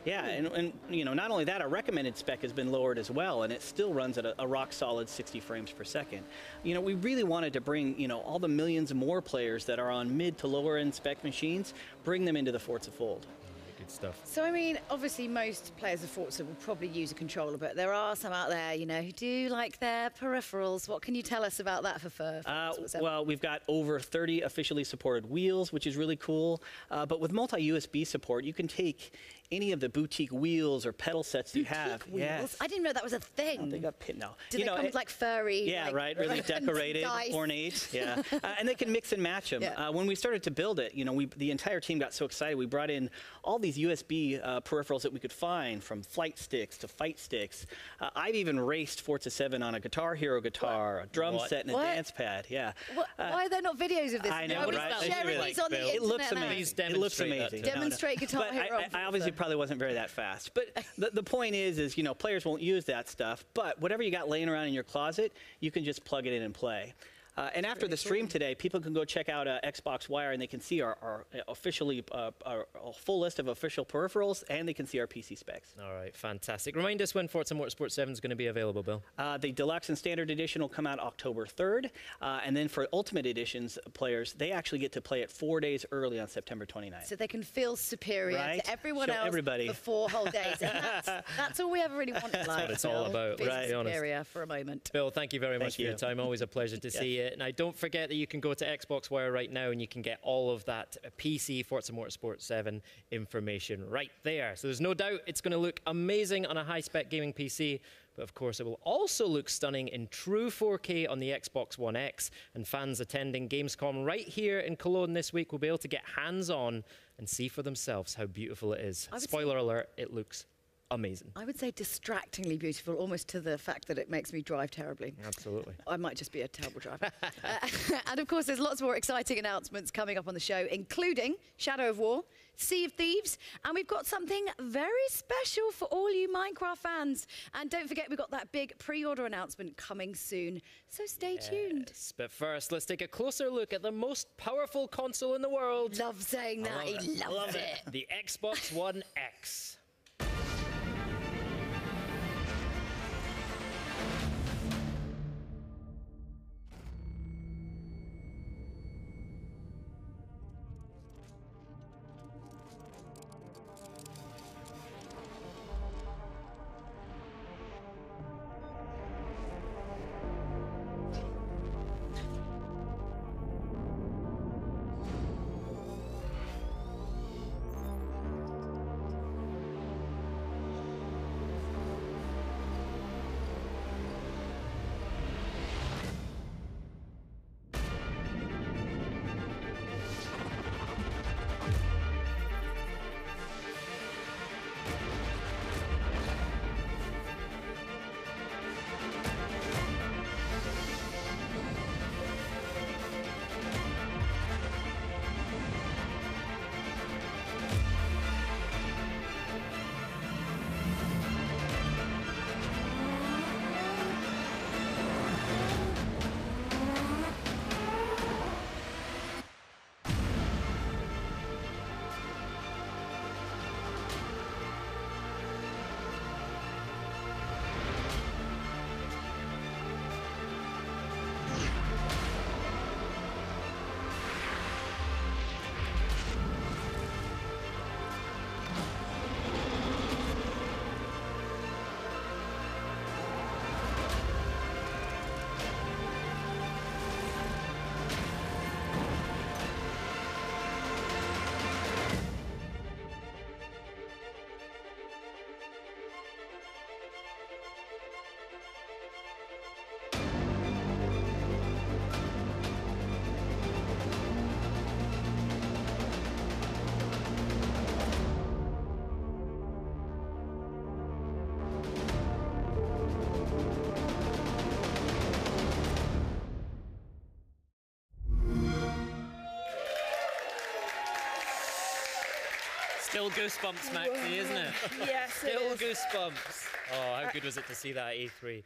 And not only that, our recommended spec has been lowered as well, and it still runs at a rock solid 60 frames per second. We really wanted to bring, all the millions more players that are on mid to lower end spec machines, bring them into the Forza fold. Good stuff. So, I mean, obviously most players of Forza will probably use a controller, but there are some out there, who do like their peripherals. What can you tell us about that for well, we've got over 30 officially supported wheels, which is really cool. But with multi-USB support, you can take any of the boutique wheels or pedal sets you have. Wheels? Yes. I didn't know that was a thing. They got Do they come with like furry? Yeah, right. Really decorated, ornate. Yeah, and they can mix and match them. When we started to build it, the entire team got so excited. We brought in all these USB peripherals that we could find, from flight sticks to fight sticks. I've even raced Forza 7 on a Guitar Hero guitar, a drum set, and a dance pad. Yeah. Why are there not videos of this? I know, right? Sharing these on the internet. It looks amazing. It looks amazing. Demonstrate Guitar Hero. I obviously probably wasn't very that fast. But the point is, players won't use that stuff. But whatever you got laying around in your closet, you can just plug it in and play. And after the stream today, people can go check out Xbox Wire, and they can see our officially our full list of official peripherals, and they can see our PC specs. All right, fantastic. Remind us when Forza Motorsport 7 is going to be available, Bill. The Deluxe and Standard Edition will come out October 3rd, and then for Ultimate Editions players, they actually get to play it 4 days early on September 29th. So they can feel superior to everyone else everybody. for 4 whole days. And that's all we ever really want in life. That's what it's all about, right? Superior for a moment. Bill, thank you very much for your time. Always a pleasure to see you. Now, don't forget that you can go to Xbox Wire right now and you can get all of that PC Forza Motorsport 7 information right there. So there's no doubt it's going to look amazing on a high-spec gaming PC, but of course it will also look stunning in true 4K on the Xbox One X, and fans attending Gamescom right here in Cologne this week will be able to get hands-on and see for themselves how beautiful it is. Spoiler alert, it looks amazing. I would say distractingly beautiful, almost to the fact that it makes me drive terribly. Absolutely. I might just be a terrible driver. And of course, there's lots more exciting announcements coming up on the show, including Shadow of War, Sea of Thieves, and we've got something very special for all you Minecraft fans. And don't forget, we've got that big pre-order announcement coming soon, so stay tuned. But first, let's take a closer look at the most powerful console in the world. Love saying that. He loves it. The Xbox One X. Still goosebumps, Maxie, isn't it? Yes, Still it is. goosebumps. Oh, how good was it to see that at E3?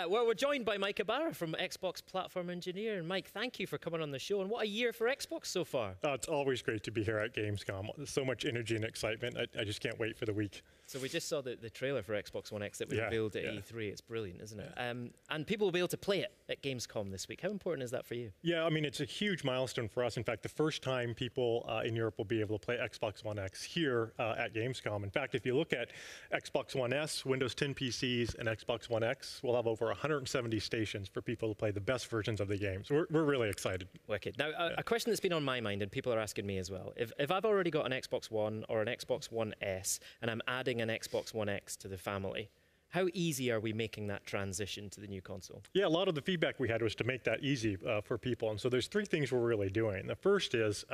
Well, we're joined by Mike Ibarra from Xbox Platform Engineer. And Mike, thank you for coming on the show. And what a year for Xbox so far. It's always great to be here at Gamescom. There's so much energy and excitement. I just can't wait for the week. So we just saw the trailer for Xbox One X that we revealed at E3. It's brilliant, isn't it? And people will be able to play it at Gamescom this week. How important is that for you? Yeah, I mean, it's a huge milestone for us. In fact, the first time people in Europe will be able to play Xbox One X here at Gamescom. In fact, if you look at Xbox One S, Windows 10 PCs, and Xbox One X, we'll have over 170 stations for people to play the best versions of the games. We're really excited. Wicked. Now, a question that's been on my mind, and people are asking me as well. If I've already got an Xbox One or an Xbox One S, and I'm adding an Xbox One X to the family, how easy are we making that transition to the new console? Yeah, a lot of the feedback we had was to make that easy for people. And so there's three things we're really doing. The first is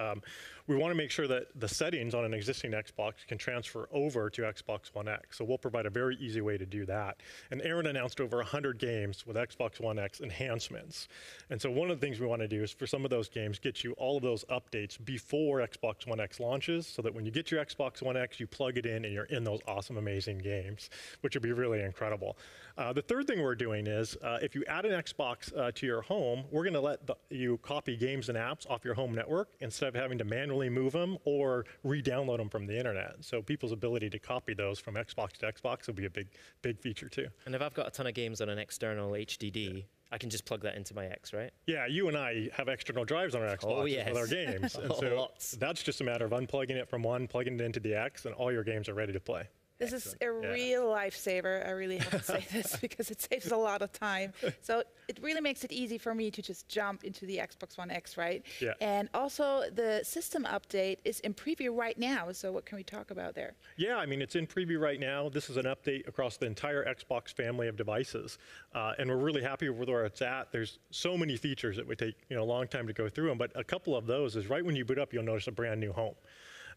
we want to make sure that the settings on an existing Xbox can transfer over to Xbox One X. So we'll provide a very easy way to do that. And Aaron announced over 100 games with Xbox One X enhancements. And so one of the things we want to do is for some of those games, get you all of those updates before Xbox One X launches, so that when you get your Xbox One X, you plug it in and you're in those awesome, amazing games, which would be really incredible. The third thing we're doing is if you add an Xbox to your home, we're going to let you copy games and apps off your home network instead of having to manually move them or re-download them from the internet. So people's ability to copy those from Xbox to Xbox will be a big feature too. And if I've got a ton of games on an external HDD, I can just plug that into my X, right? Yeah, you and I have external drives on our Xbox with our games. And so that's just a matter of unplugging it from one, plugging it into the X, and all your games are ready to play. This is a real lifesaver. I really have to say this because it saves a lot of time. So it really makes it easy for me to just jump into the Xbox One X, right? Yeah. And also the system update is in preview right now. So what can we talk about there? Yeah, I mean, it's in preview right now. This is an update across the entire Xbox family of devices. And we're really happy with where it's at. There's so many features that would take a long time to go through them. But a couple of those is right when you boot up, you'll notice a brand new home.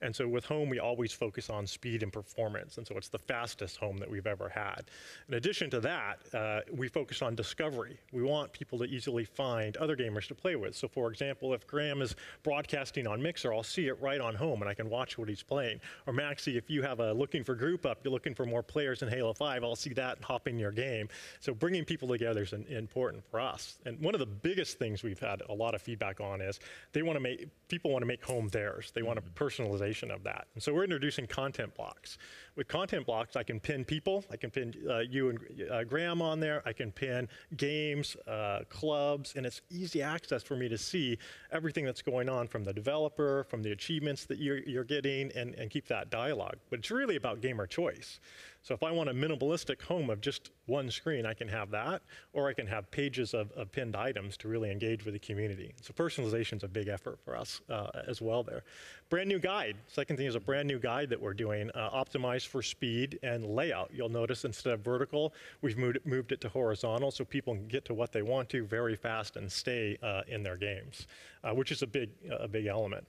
And so with home, we always focus on speed and performance. And so it's the fastest home that we've ever had. In addition to that, we focus on discovery. We want people to easily find other gamers to play with. So for example, if Graham is broadcasting on Mixer, I'll see it right on home and I can watch what he's playing. Or Maxie, if you have a looking for group up, you're looking for more players in Halo 5, I'll see that and hop in your game. So bringing people together is important for us. And one of the biggest things we've had a lot of feedback on is people want to make home theirs. They want a personalization of that. And so we're introducing content blocks. With content blocks, I can pin people. I can pin you and Graham on there. I can pin games, clubs, and it's easy access for me to see everything that's going on from the developer, from the achievements that you're getting, and keep that dialogue. But it's really about gamer choice. So if I want a minimalistic home of just one screen, I can have that, or I can have pages of pinned items to really engage with the community. So personalization is a big effort for us as well there. Brand new guide. Second thing is a brand new guide that we're doing, optimized for speed and layout. You'll notice instead of vertical, we've moved it to horizontal so people can get to what they want to very fast and stay in their games, which is a big element.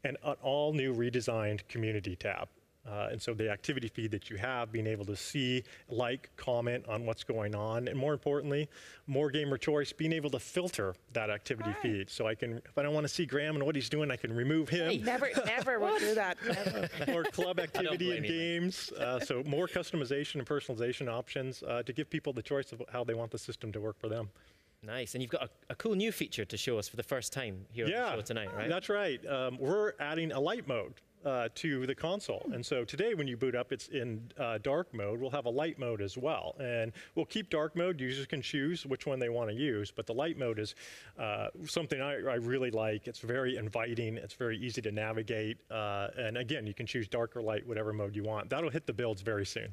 And an all new redesigned community tab. And so the activity feed that you have, being able to see, comment on what's going on, and more importantly, more gamer choice, being able to filter that activity feed. So I can, if I don't want to see Graham and what he's doing, I can remove him. Never will do that. Or club activity in games. So more customization and personalization options to give people the choice of how they want the system to work for them. Nice. And you've got a cool new feature to show us for the first time here on the show tonight, right? That's right. We're adding a light mode to the console. And so today when you boot up, it's in dark mode. We'll have a light mode as well. And we'll keep dark mode. Users can choose which one they want to use. But the light mode is something I really like. It's very inviting. It's very easy to navigate. And again, you can choose dark or light, whatever mode you want. That'll hit the builds very soon.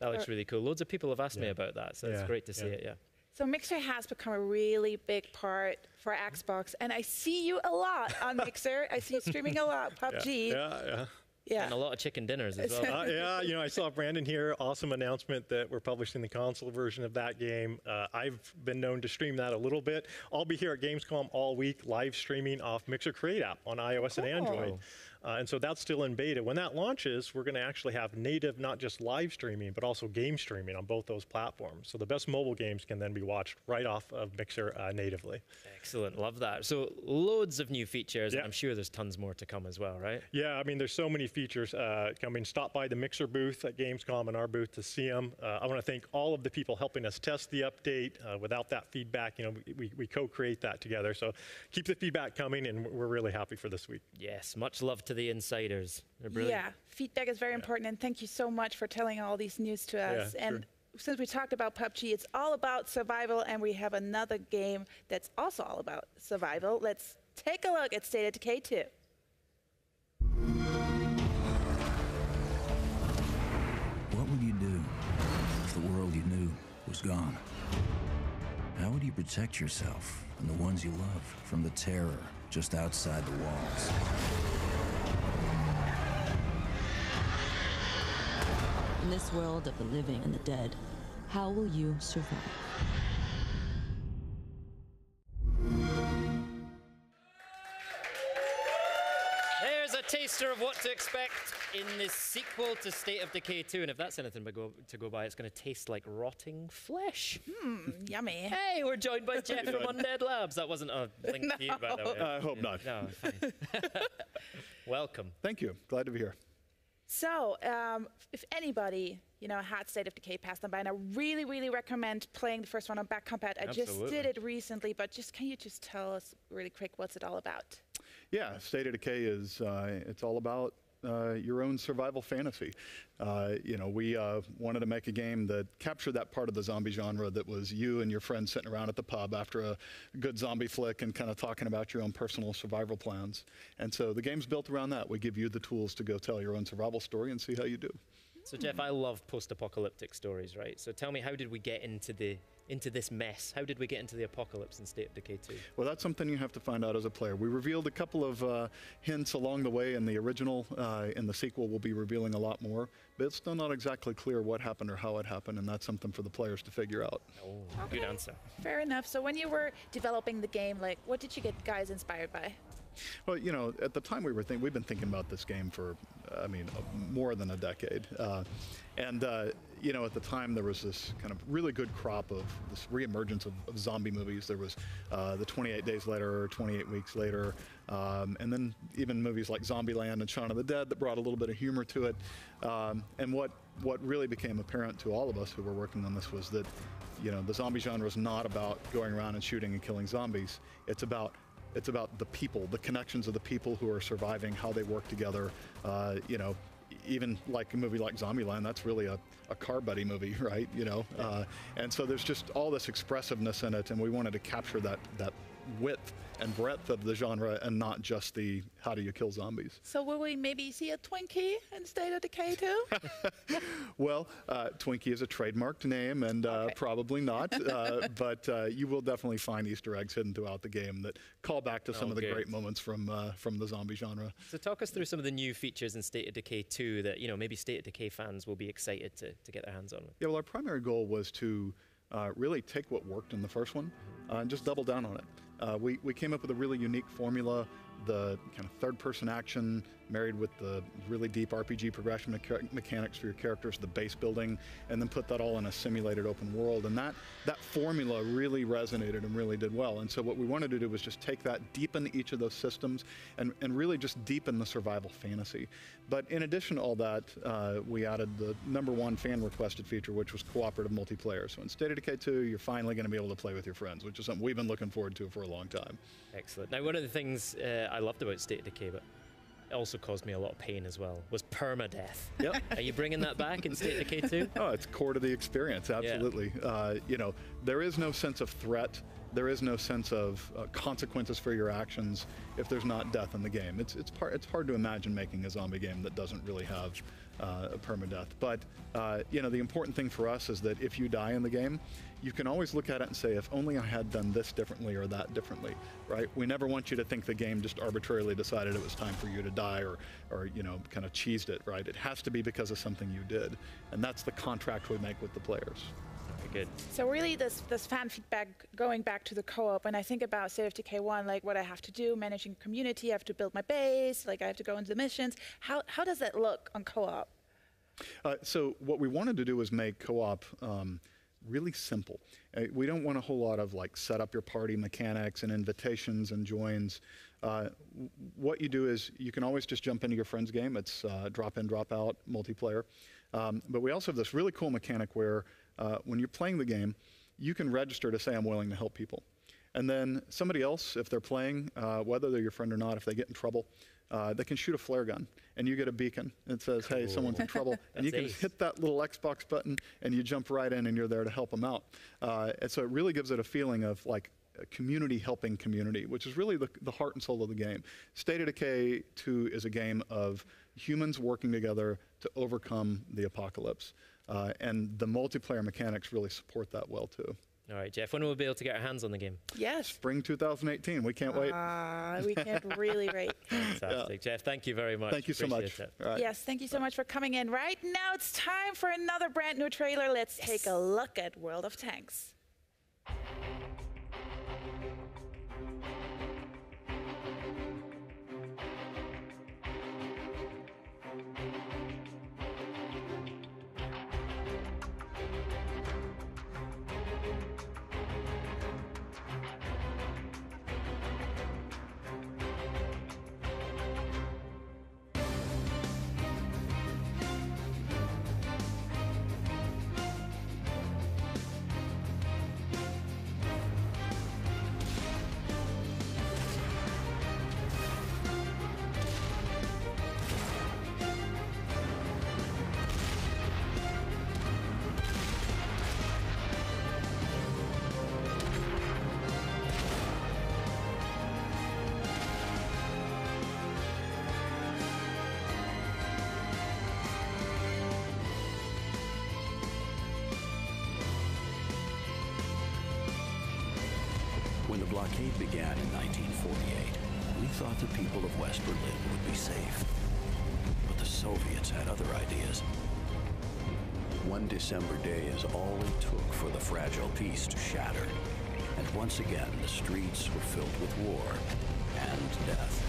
That looks really cool. Loads of people have asked me about that. So it's great to see it, So Mixer has become a really big part for Xbox, and I see you a lot on Mixer. I see you streaming a lot, PUBG. Yeah. And a lot of chicken dinners as well. Yeah, I saw Brandon here. Awesome announcement that we're publishing the console version of that game. I've been known to stream that a little bit. I'll be here at Gamescom all week, live streaming off Mixer Create app on iOS and Android. And so that's still in beta. When that launches, we're going to actually have native, not just live streaming, but also game streaming on both those platforms. So the best mobile games can then be watched right off of Mixer natively. Excellent, love that. So loads of new features, and I'm sure there's tons more to come as well, right? Yeah, I mean, there's so many features coming. Stop by the Mixer booth at Gamescom and our booth to see them. I want to thank all of the people helping us test the update. Without that feedback, we co-create that together. So keep the feedback coming, and we're really happy for this week. Yes, much love to the insiders. They're brilliant. Yeah, feedback is very important, and thank you so much for telling all these news to us. Yeah, and since we talked about PUBG, it's all about survival, and we have another game that's also all about survival. Let's take a look at State of Decay 2. What would you do if the world you knew was gone? How would you protect yourself and the ones you love from the terror just outside the walls? In this world of the living and the dead, how will you survive? There's a taster of what to expect in this sequel to State of Decay 2. And if that's anything to go by, it's going to taste like rotting flesh. Yummy. Hey, we're joined by Jeff from Undead Labs. That wasn't a link to you, by the way. I hope not. No, fine. Welcome. Thank you. Glad to be here. So, if anybody, had State of Decay passed them by, and I really, really recommend playing the first one on back compat. I just did it recently, but can you just tell us really quick what's it all about? Yeah, State of Decay is, it's all about your own survival fantasy. We wanted to make a game that captured that part of the zombie genre that was you and your friends sitting around at the pub after a good zombie flick and kind of talking about your own personal survival plans. And so the game's built around that. We give you the tools to go tell your own survival story and see how you do. So Jeff, I love post-apocalyptic stories, right? So tell me, how did we get into this mess? How did we get into the apocalypse in State of Decay 2? Well, that's something you have to find out as a player. We revealed a couple of hints along the way in the original. In the sequel, we'll be revealing a lot more. But it's still not exactly clear what happened or how it happened, and that's something for the players to figure out. Oh, good answer. Fair enough. So when you were developing the game, what did you get guys inspired by? Well, at the time we've been thinking about this game for, more than a decade. At the time there was this kind of really good crop of this reemergence of zombie movies. There was the 28 Days Later, 28 Weeks Later, and then even movies like Zombieland and Shaun of the Dead that brought a little bit of humor to it. And what really became apparent to all of us who were working on this was that, the zombie genre is not about going around and shooting and killing zombies. It's about the people, the connections of the people who are surviving, how they work together. Even like a movie like Zombieland, that's really a car buddy movie, right? And so there's just all this expressiveness in it, and we wanted to capture that width and breadth of the genre and not just the how do you kill zombies. So will we maybe see a Twinkie in State of Decay 2? Well, Twinkie is a trademarked name, and probably not, but you will definitely find Easter eggs hidden throughout the game that call back to some of the great moments from the zombie genre. So talk us through some of the new features in State of Decay 2 that maybe State of Decay fans will be excited to get their hands on with. Yeah, well, our primary goal was to really take what worked in the first one and just double down on it. We came up with a really unique formula, the kind of third-person action married with the really deep RPG progression mechanics for your characters, the base building, and then put that all in a simulated open world. And that formula really resonated and really did well. And so what we wanted to do was just take that, deepen each of those systems, and really just deepen the survival fantasy. But in addition to all that, we added the #1 fan-requested feature, which was cooperative multiplayer. So in State of Decay 2, you're finally going to be able to play with your friends, which is something we've been looking forward to for a long time. Excellent. Now, one of the things I loved about State of Decay, but it also caused me a lot of pain as well, was permadeath. Yep. Are you bringing that back in State of Decay 2? Oh, it's core to the experience, absolutely. Yeah. There is no sense of threat. There is no sense of consequences for your actions if there's not death in the game. It's hard to imagine making a zombie game that doesn't really have a permadeath. But the important thing for us is that if you die in the game, you can always look at it and say, if only I had done this differently or that differently, right? We never want you to think the game just arbitrarily decided it was time for you to die or kind of cheesed it, right? It has to be because of something you did. And that's the contract we make with the players. good. So really this fan feedback, going back to the co-op, and I think about State of Decay 1, like what I have to do, managing community, I have to build my base, like I have to go into the missions. How does that look on co-op? So what we wanted to do was make co-op really simple. We don't want a whole lot of like set up your party mechanics and invitations and joins. What you do is you can always just jump into your friend's game. It's drop in, drop out multiplayer. But we also have this really cool mechanic where when you're playing the game, you can register to say I'm willing to help people. And then somebody else, if they're playing, whether they're your friend or not, if they get in trouble, they can shoot a flare gun, and you get a beacon. It says, hey, someone's in trouble. And you can hit that little Xbox button, and you jump right in, and you're there to help them out. And so it really gives it a feeling of like a community helping community, which is really the heart and soul of the game. State of Decay 2 is a game of humans working together to overcome the apocalypse. And the multiplayer mechanics really support that well, too. All right, Jeff, when will we be able to get our hands on the game? Yes. Spring 2018. We can't wait. We can't really wait. Fantastic. Yeah. Jeff, thank you very much. Thank you so much. Right. Yes, thank you so much for coming in. Right now, it's time for another brand new trailer. Let's take a look at World of Tanks. When the blockade began in 1948, we thought the people of West Berlin would be safe. But the Soviets had other ideas. One December day is all it took for the fragile peace to shatter. And once again, the streets were filled with war and death.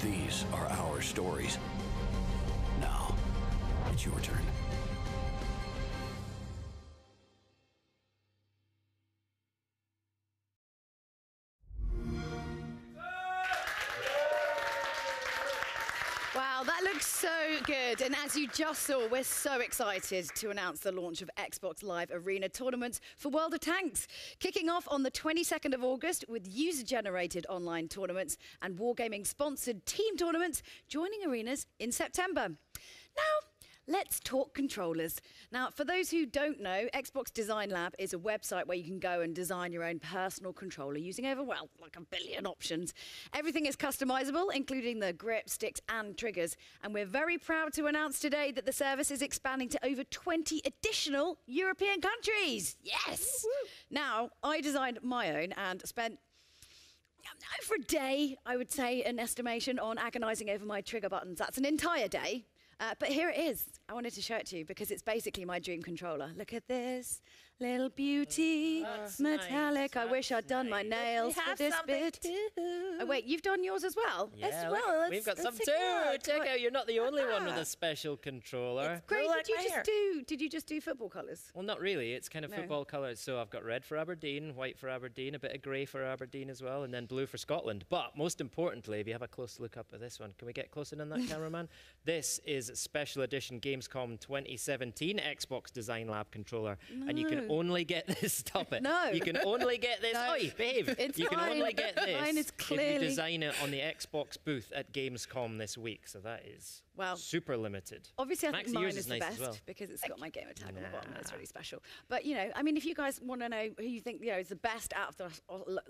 These are our stories. Now, it's your turn. Wow, that looks so good. And as you just saw, we're so excited to announce the launch of Xbox Live Arena tournaments for World of Tanks, kicking off on the 22nd of August with user-generated online tournaments and Wargaming-sponsored team tournaments joining arenas in September. Now, let's talk controllers. Now, for those who don't know, Xbox Design Lab is a website where you can go and design your own personal controller using over, well, like a billion options. Everything is customizable, including the grip, sticks, and triggers. And we're very proud to announce today that the service is expanding to over 20 additional European countries. Yes! Woo-hoo. Now, I designed my own and spent over a day, I would say, an estimation on agonizing over my trigger buttons. That's an entire day. But here it is. I wanted to show it to you because it's basically my dream controller. Look at this little beauty, metallic. Nice. I wish I'd done my nails for this bit. Oh, wait, you've done yours as well? Yeah, as well. We've got some too. Check out. You're not the only one with a special controller. It's great. Did you just do football colours? Well, not really. It's kind of football colours. So I've got red for Aberdeen, white for Aberdeen, a bit of grey for Aberdeen as well, and then blue for Scotland. But most importantly, if you have a close look up at this one, can we get closer in on that, cameraman? This is special edition Gamescom 2017 Xbox Design Lab controller, and you can only get this. Stop it. No. You can only get this. Oi, behave. You can only get this Mine is clearly if you design it on the Xbox booth at Gamescom this week. So that is super limited. Obviously, I think mine is the nice best because it's got my gamer tag on the bottom. That's really special. But you know, I mean, if you guys want to know who you think is the best out of the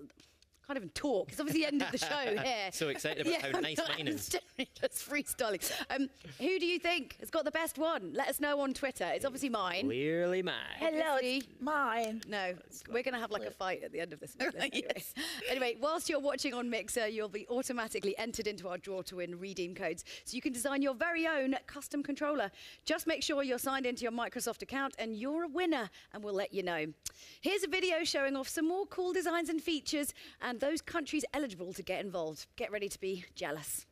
can't even talk. It's obviously the end of the show here. So excited about how nice mine is. Just freestyling. Who do you think has got the best one? Let us know on Twitter. It's obviously mine. Clearly mine. Hello, it's mine. No, we're going to have like a fight at the end of this. Yes. Anyway, whilst you're watching on Mixer, you'll be automatically entered into our draw to win redeem codes, so you can design your very own custom controller. Just make sure you're signed into your Microsoft account and you're a winner, and we'll let you know. Here's a video showing off some more cool designs and features and those countries eligible to get involved. Get ready to be jealous.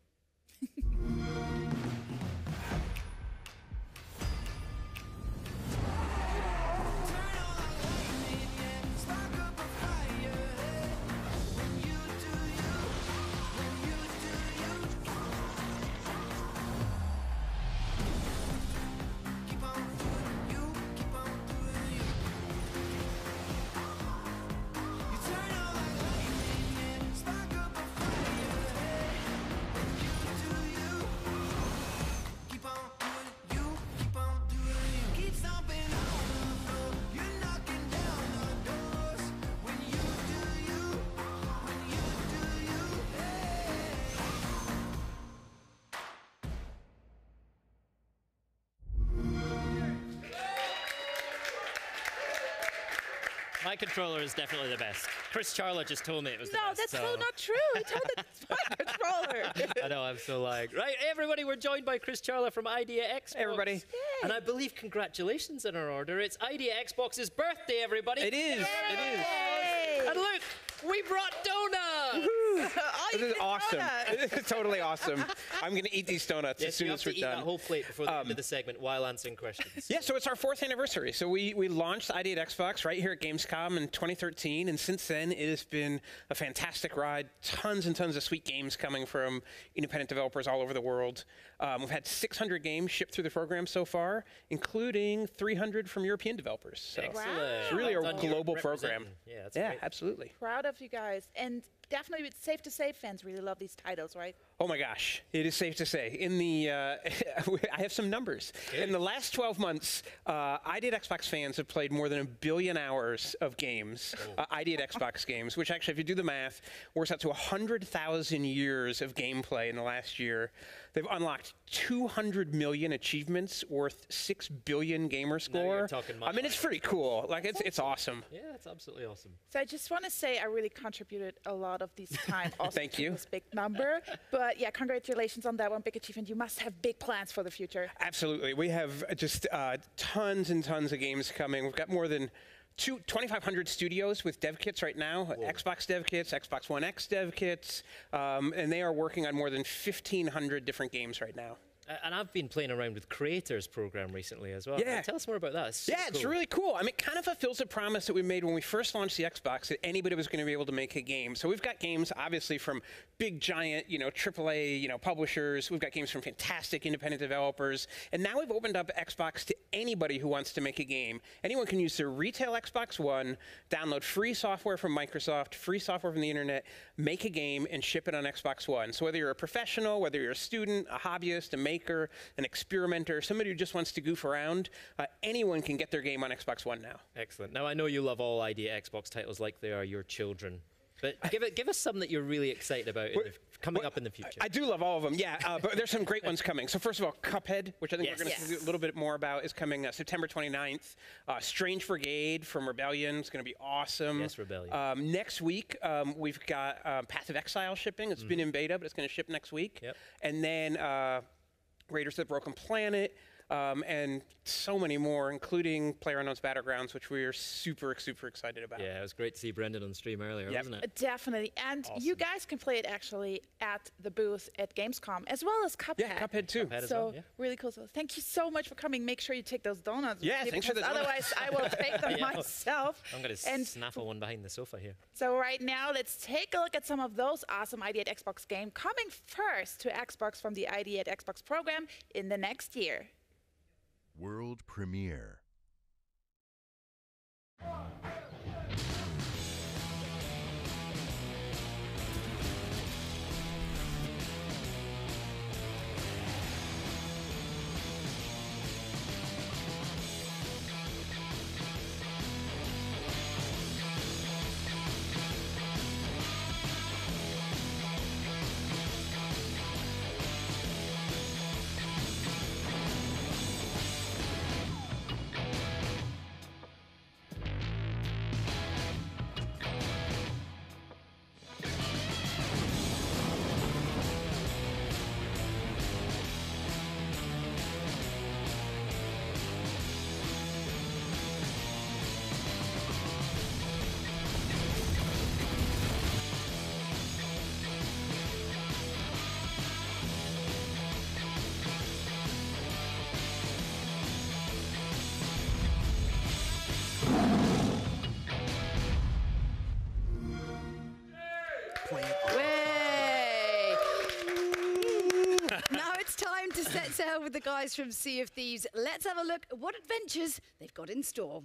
My controller is definitely the best. Chris Charla just told me it was the best. No, that's so not true. He told me it's my controller. I know, I'm so like... Right, everybody, we're joined by Chris Charla from Idea Xbox. Everybody. Yay. And I believe congratulations in our order. It's Idea Xbox's birthday, everybody. It is. Yay. It is. And look, we brought donuts. This is awesome. This is totally awesome. I'm going to eat these donuts as soon as we're done. You have to eat that whole plate before the end of the segment while answering questions. Yeah, so it's our 4th anniversary. So we launched Idea at Xbox right here at Gamescom in 2013, and since then it has been a fantastic ride. Tons and tons of sweet games coming from independent developers all over the world. We've had 600 games shipped through the program so far, including 300 from European developers. So it's really a global program. Yeah, that's yeah, great. absolutely. Proud of you guys. And definitely it's safe to say fans really love these titles, right? Oh my gosh, it is safe to say. In the, I have some numbers. In the last 12 months, Idea at Xbox fans have played more than 1 billion hours of games, Idea at Xbox games, which actually, if you do the math, works out to 100,000 years of gameplay in the last year. They've unlocked 200 million achievements worth 6 billion gamer score. I mean, it's pretty cool. Like, it's awesome. Yeah, it's absolutely awesome. So I just want to say I really contributed a lot of this time also Thank you. to this big number. But yeah, congratulations on that one, big achievement. You must have big plans for the future. Absolutely. We have just tons and tons of games coming. We've got more than 2,500 studios with dev kits right now. Whoa. Xbox dev kits, Xbox One X dev kits, and they are working on more than 1,500 different games right now. And I've been playing around with Creators program recently as well. Yeah. Tell us more about that. It's really cool. I mean, it kind of fulfills a promise that we made when we first launched the Xbox, that anybody was going to be able to make a game. So we've got games, obviously, from big, giant, Tripla A, publishers. We've got games from fantastic independent developers. And now we've opened up Xbox to anybody who wants to make a game. Anyone can use their retail Xbox One, download free software from Microsoft, free software from the internet, make a game, and ship it on Xbox One. So whether you're a professional, whether you're a student, a hobbyist, a maker, an experimenter, somebody who just wants to goof around, anyone can get their game on Xbox One now. Excellent. Now, I know you love all Idea Xbox titles like they are your children. But give us some that you're really excited about coming up in the future. I do love all of them, yeah. But there's some great ones coming. So first of all, Cuphead, which I think we're going to do a little bit more about, is coming September 29th. Strange Brigade from Rebellion is going to be awesome. Yes, Rebellion. Next week, we've got Path of Exile shipping. It's been in beta, but it's going to ship next week. Yep. And then Raiders of the Broken Planet, and so many more, including PlayerUnknown's Battlegrounds, which we are super, super excited about. Yeah, it was great to see Brendan on stream earlier, wasn't it? Definitely. And awesome. You guys can play it actually at the booth at Gamescom, as well as Cuphead. Yeah, Cuphead too. So really cool. So thank you so much for coming. Make sure you take those donuts. Yeah, thanks for the donuts. Otherwise, I will take them myself. I'm going to snaffle one behind the sofa here. So right now, let's take a look at some of those awesome Idea at Xbox games coming first to Xbox from the Idea at Xbox program in the next year. World premiere. there with the guys from Sea of Thieves. Let's have a look at what adventures they've got in store.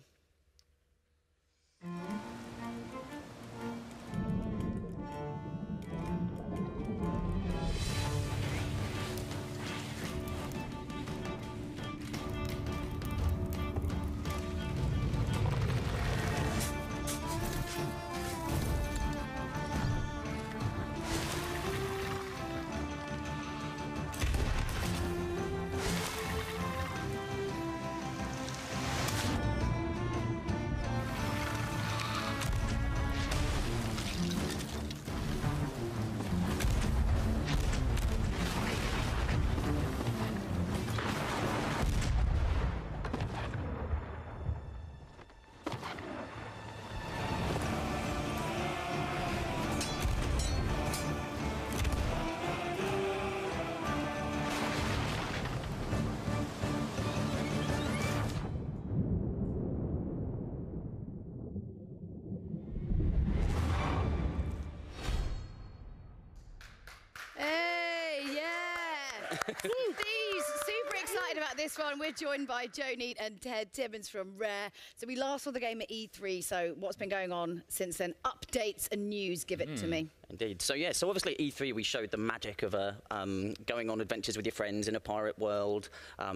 Thieves, super excited about this one. We're joined by Joe Neat and Ted Timmons from Rare. So we last saw the game at E3, so what's been going on since then? Updates and news, give it to me. Indeed. So yeah, so obviously at E3 we showed the magic of going on adventures with your friends in a pirate world,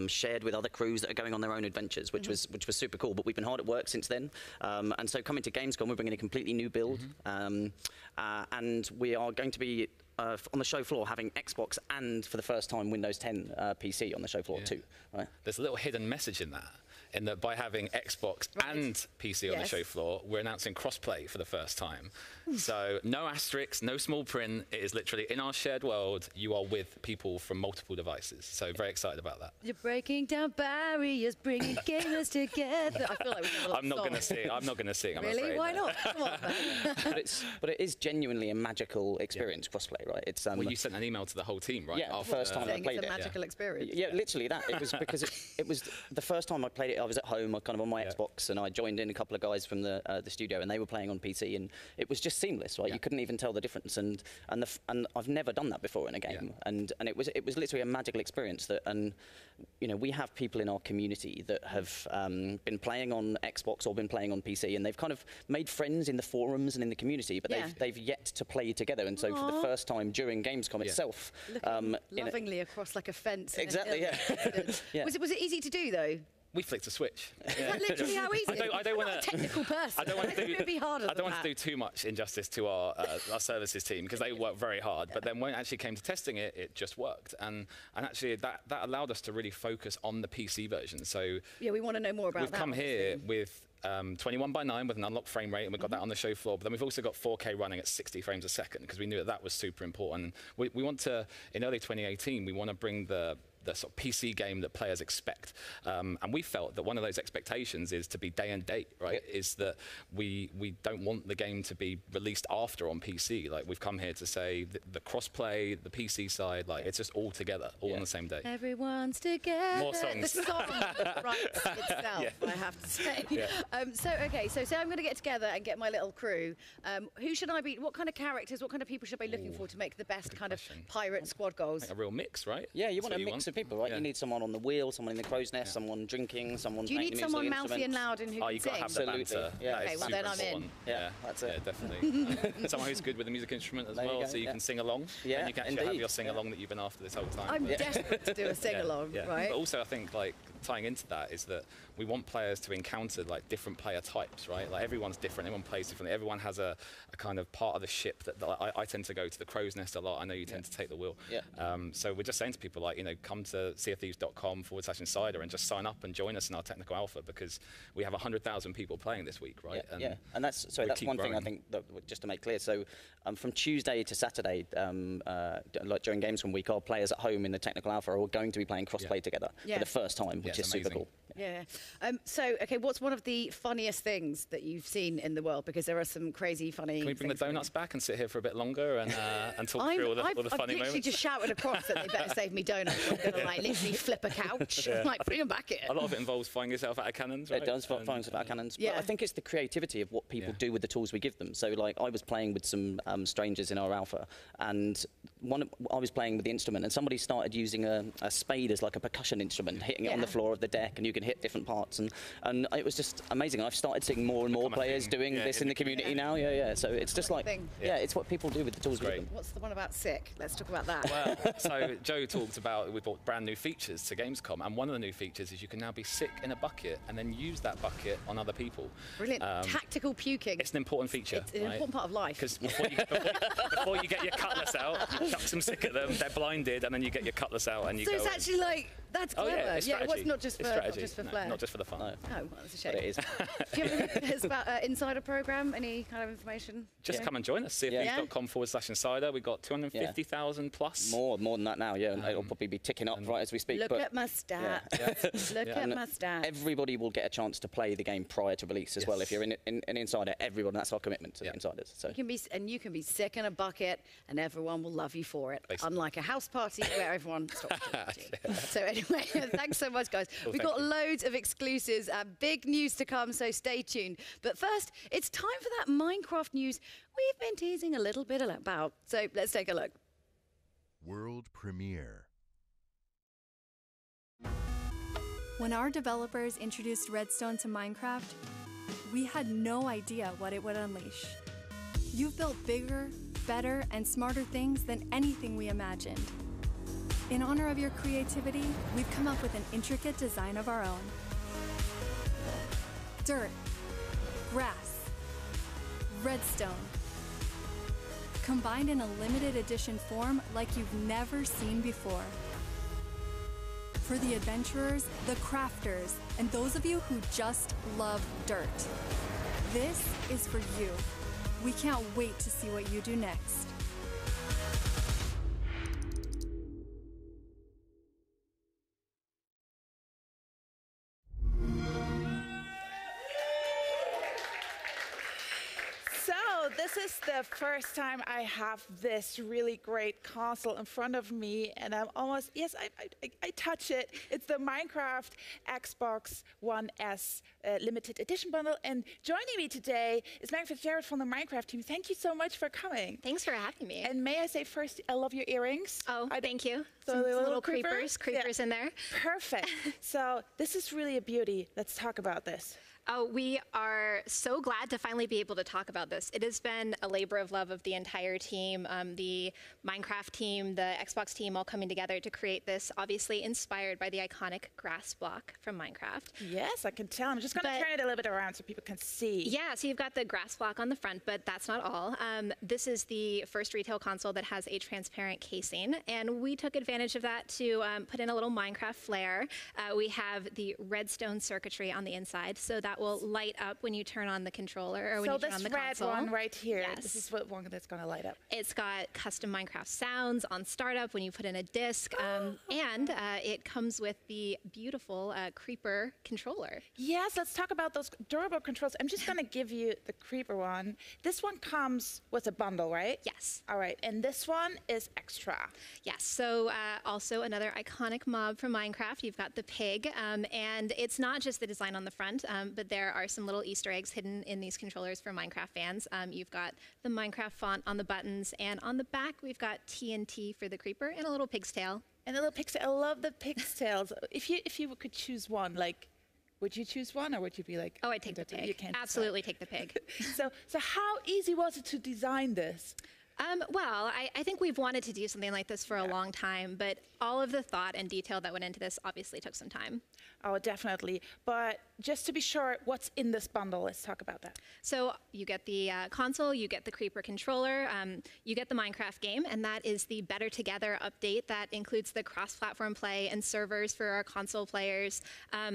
shared with other crews that are going on their own adventures, which was super cool. But we've been hard at work since then, and so coming to Gamescom, we're bringing a completely new build, and we are going to be on the show floor having Xbox and for the first time Windows 10 PC on the show floor too. Right? There's a little hidden message in that by having Xbox and PC on the show floor, we're announcing crossplay for the first time. So no asterisks, no small print. It is literally in our shared world. You are with people from multiple devices. So very excited about that. You're breaking down barriers, bringing gamers together. I feel like we have a lot I'm not going to sing. I'm not going to sing. Really? I'm afraid. Why not? Come on. but it is genuinely a magical experience, crossplay, right? It's well, you sent an email to the whole team, right? Yeah, the first time I played it. It's a magical experience. Yeah, literally that. It was because it was the first time I played it. I was at home, kind of on my Xbox, and I joined in a couple of guys from the studio, and they were playing on PC, and it was just seamless, right? You couldn't even tell the difference, and I've never done that before in a game, and it was literally a magical experience. And you know, we have people in our community that have been playing on Xbox or been playing on PC, and they've kind of made friends in the forums and in the community, but they've yet to play together, and so for the first time during Gamescom itself, lovingly across like a fence. Exactly. Was it easy to do though? We flicked a switch. Is that literally how easy? I don't want to. Technical person. I don't want to do. It'd be harder. I don't want to do too much injustice to our services team because they work very hard. But then when it actually came to testing it, it just worked, and actually that allowed us to really focus on the PC version. So yeah, we want to know more about that. We've come here with 21:9 with an unlocked frame rate, and we've got that on the show floor. But then we've also got 4K running at 60 frames a second because we knew that was super important. We want to, in early 2018, we want to bring the sort of PC game that players expect. And we felt that one of those expectations is to be day and date, right? Is that we don't want the game to be released after on PC. Like, we've come here to say the cross-play, the PC side, like, it's just all together, all on the same day. Everyone's together. More songs. The song writes itself, I have to say. So say I'm going to get together and get my little crew. Who should I be? What kind of characters, what kind of people should I be looking for to make the best kind of pirate squad goals? Like a real mix, right? Yeah, you want a mix of people, right? You need someone on the wheel, someone in the crow's nest, someone drinking, someone Do you need someone mouthy and loud and who can you've got to have the banter. Okay, well then I'm in. Yeah, that's it. Yeah, definitely. Someone who's good with a music instrument as well, so you can sing along. Yeah, and you can actually have your sing along that you've been after this whole time. I'm desperate to do a sing along, right? But also, I think like tying into that is that we want players to encounter like different player types, right? Like everyone's different, everyone plays differently, everyone has a kind of part of the ship that I tend to go to the crow's nest a lot. I know you tend to take the wheel. So we're just saying to people, like, you know, come to seaofthieves.com/insider and just sign up and join us in our technical alpha, because we have 100,000 people playing this week, right? And that's one thing I think that, just to make clear. So from Tuesday to Saturday, like during Gamescom week, our players at home in the technical alpha are all going to be playing crossplay together for the first time, which which is super cool. Yeah. So, okay, what's one of the funniest things that you've seen in the world? Because there are some crazy, funny. Can we bring the donuts back and sit here for a bit longer and talk through all the funny moments? I've literally just shouted across that they better save me donuts. I'm going to like literally flip a couch. Yeah. Like, bring them back here. A lot of it involves flying yourself out of cannons, right? It does fly yourself out of cannons. But I think it's the creativity of what people do with the tools we give them. So, like, I was playing with some strangers in our alpha, and I was playing with the instrument, and somebody started using a spade as like a percussion instrument, hitting it on the floor of the deck, and you can hit different parts. And it was just amazing. I've started seeing more and more players doing this in the community now. So it's just like, it's what people do with the tools we give them. What's the one about sick? Let's talk about that. Well, so Joe talked about we brought brand new features to Gamescom, and one of the new features is you can now be sick in a bucket and then use that bucket on other people. Brilliant. Tactical puking. It's an important feature. It's an important part of life. Because before you get your cutlass out, you chuck some sick at them, they're blinded, and then you get your cutlass out and you go. So it's actually like, that's clever. It was not just for flair. Not just for the fun. Oh, well, that's a shame. But it is. Do you have any about insider program? Any kind of information? Just come and join us. cfnews.com/insider. We've got 250,000 plus. More than that now, it'll probably be ticking up right as we speak. Look at my stats. Look at my stats. Everybody will get a chance to play the game prior to release as well. If you're an insider, everyone, that's our commitment to the insiders. So. You can be sick in a bucket and everyone will love you for it. Basically. Unlike a house party where everyone stops you. So anyway, thanks so much, guys. We've got loads of exclusives, big news to come, so stay tuned. But first, it's time for that Minecraft news we've been teasing a little bit about. So let's take a look. World premiere. When our developers introduced Redstone to Minecraft, we had no idea what it would unleash. You've built bigger, better, and smarter things than anything we imagined. In honor of your creativity, we've come up with an intricate design of our own. Dirt, grass, redstone, combined in a limited edition form like you've never seen before. For the adventurers, the crafters, and those of you who just love dirt, this is for you. We can't wait to see what you do next. This is the first time I have this really great console in front of me, and I'm almost, I touch it. It's the Minecraft Xbox One S limited edition bundle, and joining me today is Mary Fitzgerald from the Minecraft team. Thank you so much for coming. Thanks for having me. And may I say first, I love your earrings. Oh, thank you. So some little creepers in there. Perfect. So this is really a beauty. Let's talk about this. Oh, we are so glad to finally be able to talk about this. It has been a labor of love of the entire team, the Minecraft team, the Xbox team, all coming together to create this, obviously inspired by the iconic grass block from Minecraft. Yes, I can tell. I'm just going to turn it a little bit around so people can see. Yeah, so you've got the grass block on the front, but that's not all. This is the first retail console that has a transparent casing, and we took advantage of that to put in a little Minecraft flair. We have the redstone circuitry on the inside, so that will light up when you turn on the controller or when you turn on the console. So this red one right here, this is what one that's going to light up. It's got custom Minecraft sounds on startup when you put in a disc, and it comes with the beautiful creeper controller. Yes, let's talk about those durable controls. I'm just going to give you the creeper one. This one comes with a bundle, right? Yes. All right, and this one is extra. Yes, so also another iconic mob from Minecraft. You've got the pig, and it's not just the design on the front, but there are some little Easter eggs hidden in these controllers for Minecraft fans. You've got the Minecraft font on the buttons, and on the back we've got TNT for the creeper and a little pig's tail. And a little pig's tail. I love the pig's tails. If you could choose one, like, would you choose one, or would you be like? Oh, I'd take the pig. You can't absolutely take the pig. So how easy was it to design this? Well, I think we've wanted to do something like this for a long time, but all of the thought and detail that went into this obviously took some time. Oh, definitely. But just to be sure, what's in this bundle? Let's talk about that. So you get the console, you get the creeper controller, you get the Minecraft game, and that is the Better Together update that includes the cross-platform play and servers for our console players.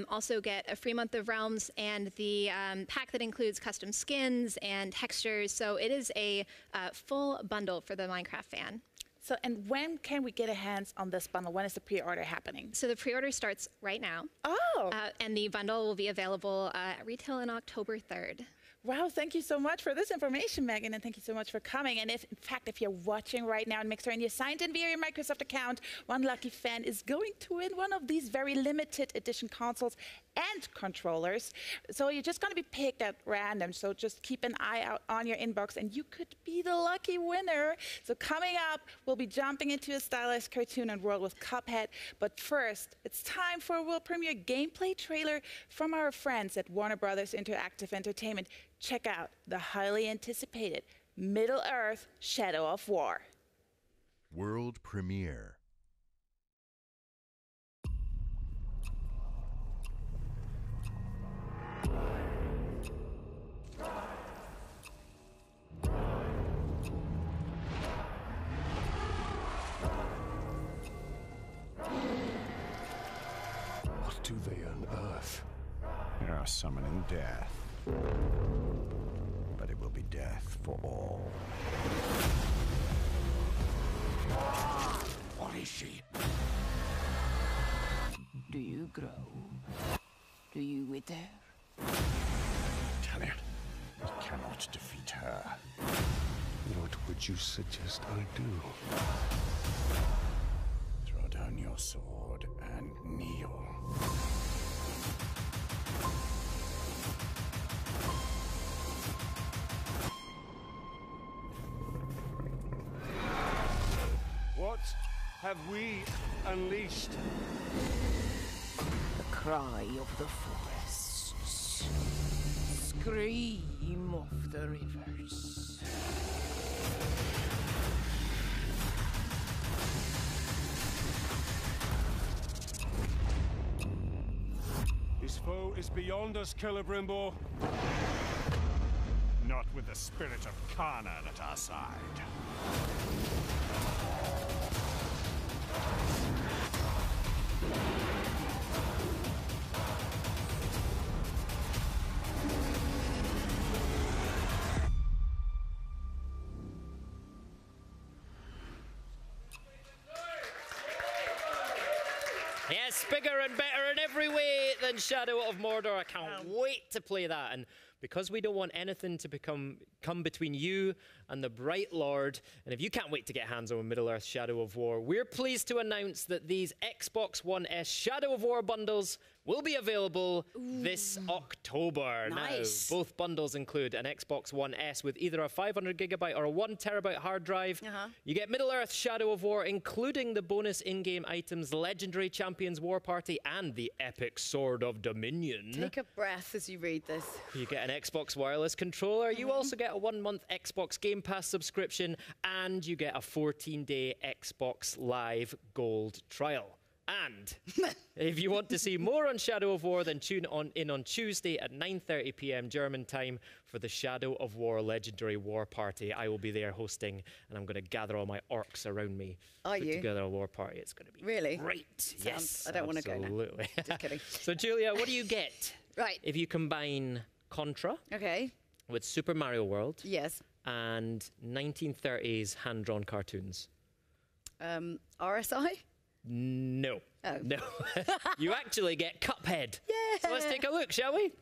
Also get a free month of Realms and the pack that includes custom skins and textures. So it is a full bundle for the Minecraft fan. So, and when can we get a hands on this bundle? When is the pre-order happening? So the pre-order starts right now. Oh. And the bundle will be available at retail on October 3rd. Wow, thank you so much for this information, Megan, and thank you so much for coming. And if, in fact, if you're watching right now on Mixer and you signed in via your Microsoft account, one lucky fan is going to win one of these very limited edition consoles and controllers. So you're just going to be picked at random, so just keep an eye out on your inbox and you could be the lucky winner. So coming up, we'll be jumping into a stylized cartoon and world with Cuphead. But first, it's time for a world premiere gameplay trailer from our friends at Warner Brothers Interactive Entertainment. Check out the highly anticipated Middle-earth: Shadow of War. World premiere. What do they unearth? They are summoning death. But it will be death for all. What is she? Do you grow? Do you wither? Italian, we cannot defeat her. What would you suggest I do? Throw down your sword and kneel. What have we unleashed? The cry of the forests. Scream of the rivers. This foe is beyond us, Celebrimbo. Not with the spirit of Kana at our side. Yes, bigger and better in every way than Shadow of Mordor. I can't wait to play that. And because we don't want anything to come between you and the Bright Lord, and if you can't wait to get hands on Middle-earth: Shadow of War, we're pleased to announce that these Xbox One S Shadow of War bundles will be available this October. Nice. Now, both bundles include an Xbox One S with either a 500GB or a 1TB hard drive. You get Middle-earth: Shadow of War, including the bonus in-game items, Legendary Champions War Party, and the epic Sword of Dominion. Take a breath as you read this. You get an Xbox wireless controller. You also get a 1-month Xbox Game Pass subscription, and you get a 14-day Xbox Live Gold trial. And if you want to see more on Shadow of War, then tune in on Tuesday at 9:30 p.m. German time for the Shadow of War Legendary War Party. I will be there hosting, and I'm going to gather all my orcs around me. Are you? Together a war party. It's going to be really great. Yes, I don't want to go now. Absolutely. Just kidding. So, Julia, what do you get? Right. If you combine Contra with Super Mario World and 1930s hand-drawn cartoons? RSI? No. Oh. No. You actually get Cuphead. Yeah. So let's take a look, shall we?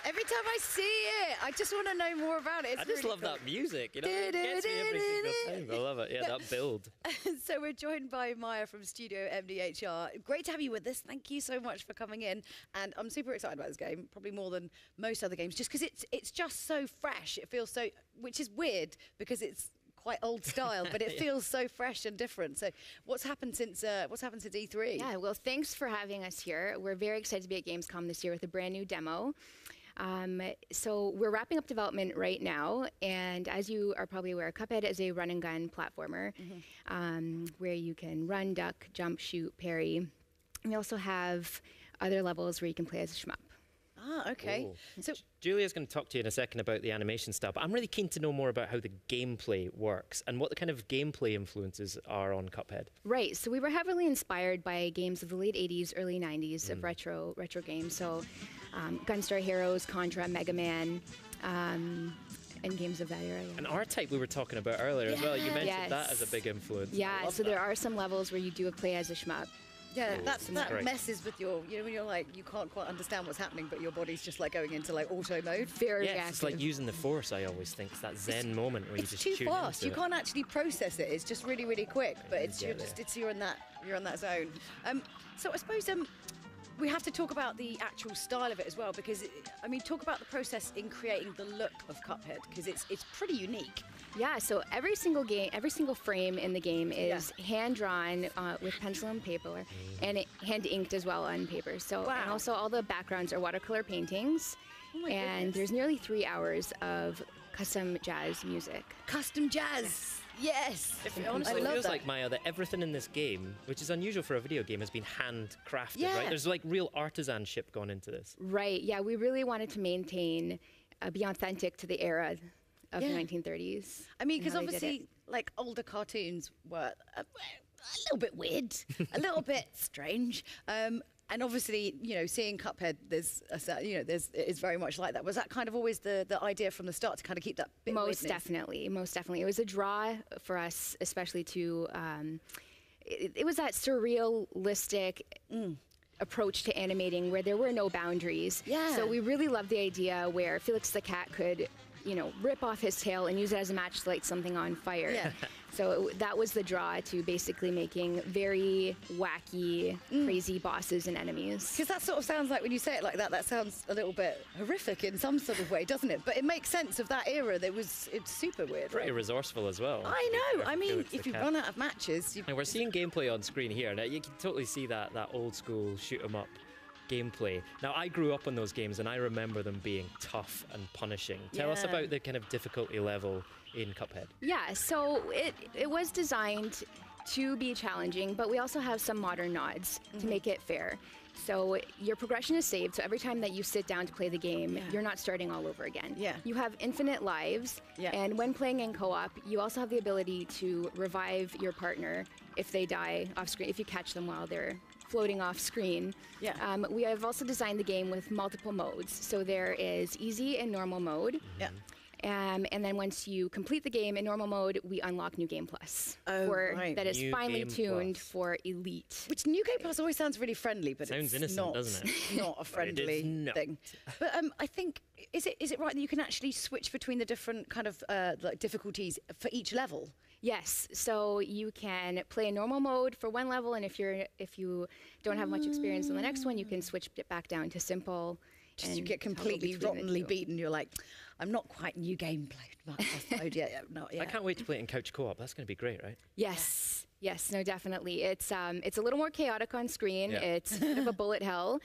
Every time I see it, I just want to know more about it. It's I just really love cool. that music. You know, it gets me every single time. I love it. Yeah, that build. So we're joined by Maya from Studio MDHR. Great to have you with us. Thank you so much for coming in. And I'm super excited about this game, probably more than most other games, just because it's just so fresh. It feels so, which is weird because it's quite old style, but it feels so fresh and different. So what's happened since E3? Yeah, well, thanks for having us here. We're very excited to be at Gamescom this year with a brand new demo. So we're wrapping up development right now, and as you are probably aware, Cuphead is a run and gun platformer where you can run, duck, jump, shoot, parry. We also have other levels where you can play as a shmup. Ah, okay. Cool. So Julia's going to talk to you in a second about the animation style, but I'm really keen to know more about how the gameplay works and what the kind of gameplay influences are on Cuphead. Right, so we were heavily inspired by games of the late 80s, early 90s of retro games. So Gunstar Heroes, Contra, Mega Man, and games of that era. Yeah. And R-Type we were talking about earlier as well. You mentioned that as a big influence. Yeah, so there are some levels where you do play as a shmup. Yeah, Cool. that messes with your, you know, when you're like, you can't quite understand what's happening, but your body's just like going into like auto mode. Very yeah, it's like using the Force, I always think. It's that zen moment where you just too tune fast. into You can't actually process it. It's just really, really quick. But you're in that zone. So I suppose we have to talk about the actual style of it as well, because I mean, talk about the process in creating the look of Cuphead, because it's pretty unique. Yeah, so every single frame in the game is hand drawn with pencil and paper, and hand inked as well on paper. So and also all the backgrounds are watercolor paintings, and there's nearly 3 hours of custom jazz music. Custom jazz. Yes. Honestly, it feels like, Maya, that everything in this game, which is unusual for a video game, has been handcrafted, right? There's like real artisanship gone into this. Right, yeah, we really wanted to maintain, be authentic to the era of the 1930s. I mean, because obviously, like, older cartoons were a little bit weird, a little bit strange. And obviously, you know, seeing Cuphead, it's very much like that. Was that kind of always the idea from the start, to kind of keep that bit Most definitely. It was a draw for us, especially to, it was that surrealistic approach to animating where there were no boundaries. Yeah. So we really loved the idea where Felix the cat could, you know, rip off his tail and use it as a match to light something on fire. Yeah. So that was the draw to basically making very wacky, crazy bosses and enemies. Because that sort of sounds like, when you say it like that, that sounds a little bit horrific in some sort of way, doesn't it? But it makes sense of that era. It's super weird. Pretty resourceful as well. I know. I mean, if you run out of matches... And we're seeing gameplay on screen here. Now, you can totally see that old school shoot 'em up gameplay. Now, I grew up on those games and I remember them being tough and punishing. Tell us about the kind of difficulty level in Cuphead. Yeah, so it was designed to be challenging, but we also have some modern nods to make it fair. So your progression is saved, so every time that you sit down to play the game, you're not starting all over again. Yeah. You have infinite lives, and when playing in co-op, you also have the ability to revive your partner if they die off screen, if you catch them while they're floating off screen. Yeah. We have also designed the game with multiple modes. So there is easy and normal mode. Yeah. And then once you complete the game in normal mode, we unlock New Game Plus. That is finely tuned for Elite. Which New Game Plus always sounds really friendly, but sounds it's innocent, not, doesn't it? Not a friendly thing. But I think, is it right that you can actually switch between the different kind of like difficulties for each level? Yes, so you can play in normal mode for one level, and if you don't have much experience on the next one, you can switch it back down to simple. Just you get completely rottenly beaten. You're like, I'm not quite New Game mode yet. Not yet. I can't wait to play it in couch co-op. That's going to be great, right? Yes. Yes, no, definitely. It's a little more chaotic on screen. Yeah. It's a bit of a bullet hell.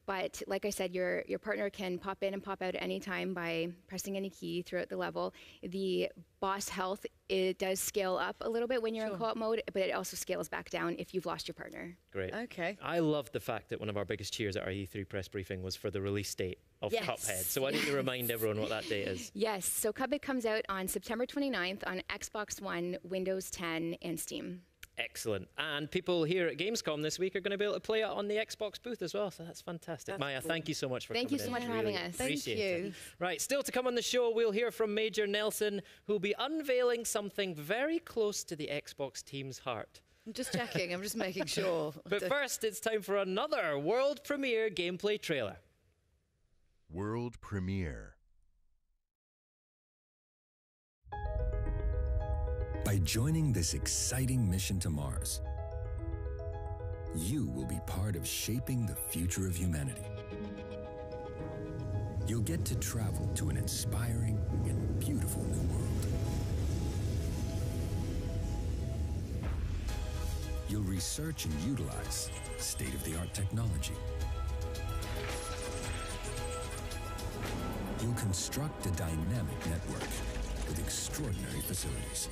But like I said, your partner can pop in and pop out at any time by pressing any key throughout the level. The boss health, it does scale up a little bit when you're in co-op mode, but it also scales back down if you've lost your partner. Great. Okay. I love the fact that one of our biggest cheers at our E3 press briefing was for the release date of Cuphead. So why don't you remind everyone what that date is? Yes, so Cuphead comes out on September 29th on Xbox One, Windows 10, and Steam. Excellent. And people here at Gamescom this week are going to be able to play it on the Xbox booth as well, so that's fantastic. That's Maya, cool. Thank you so much for coming in. Thank you so much for having us. Thank you. Right, still to come on the show, we'll hear from Major Nelson, who'll be unveiling something very close to the Xbox team's heart. I'm just checking, I'm just making sure. But first, it's time for another world premiere gameplay trailer. World premiere. By joining this exciting mission to Mars, you will be part of shaping the future of humanity. You'll get to travel to an inspiring and beautiful new world. You'll research and utilize state-of-the-art technology. You'll construct a dynamic network with extraordinary facilities.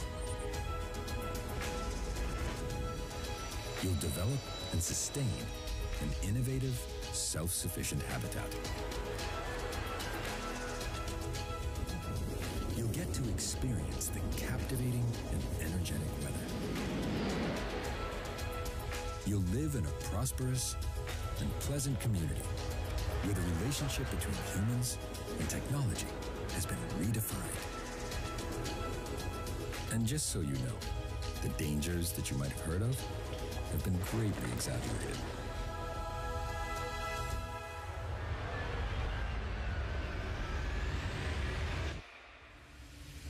You'll develop and sustain an innovative, self-sufficient habitat. You'll get to experience the captivating and energetic weather. You'll live in a prosperous and pleasant community where the relationship between humans and technology has been redefined. And just so you know, the dangers that you might have heard of have been greatly exaggerated.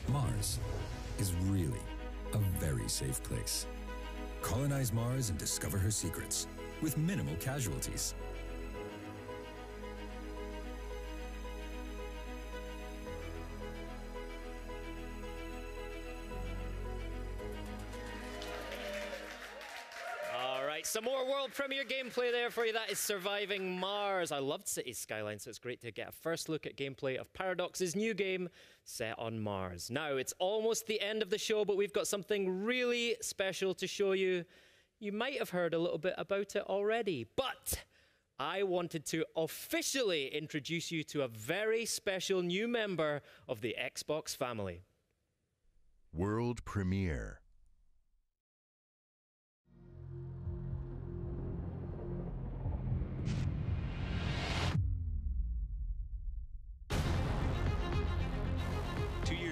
Mars is really a very safe place. Colonize Mars and discover her secrets with minimal casualties. Some more world premiere gameplay there for you. That is Surviving Mars. I loved Cities Skylines, so it's great to get a first look at gameplay of Paradox's new game set on Mars. Now, it's almost the end of the show, but we've got something really special to show you. You might have heard a little bit about it already, but I wanted to officially introduce you to a very special new member of the Xbox family. World premiere.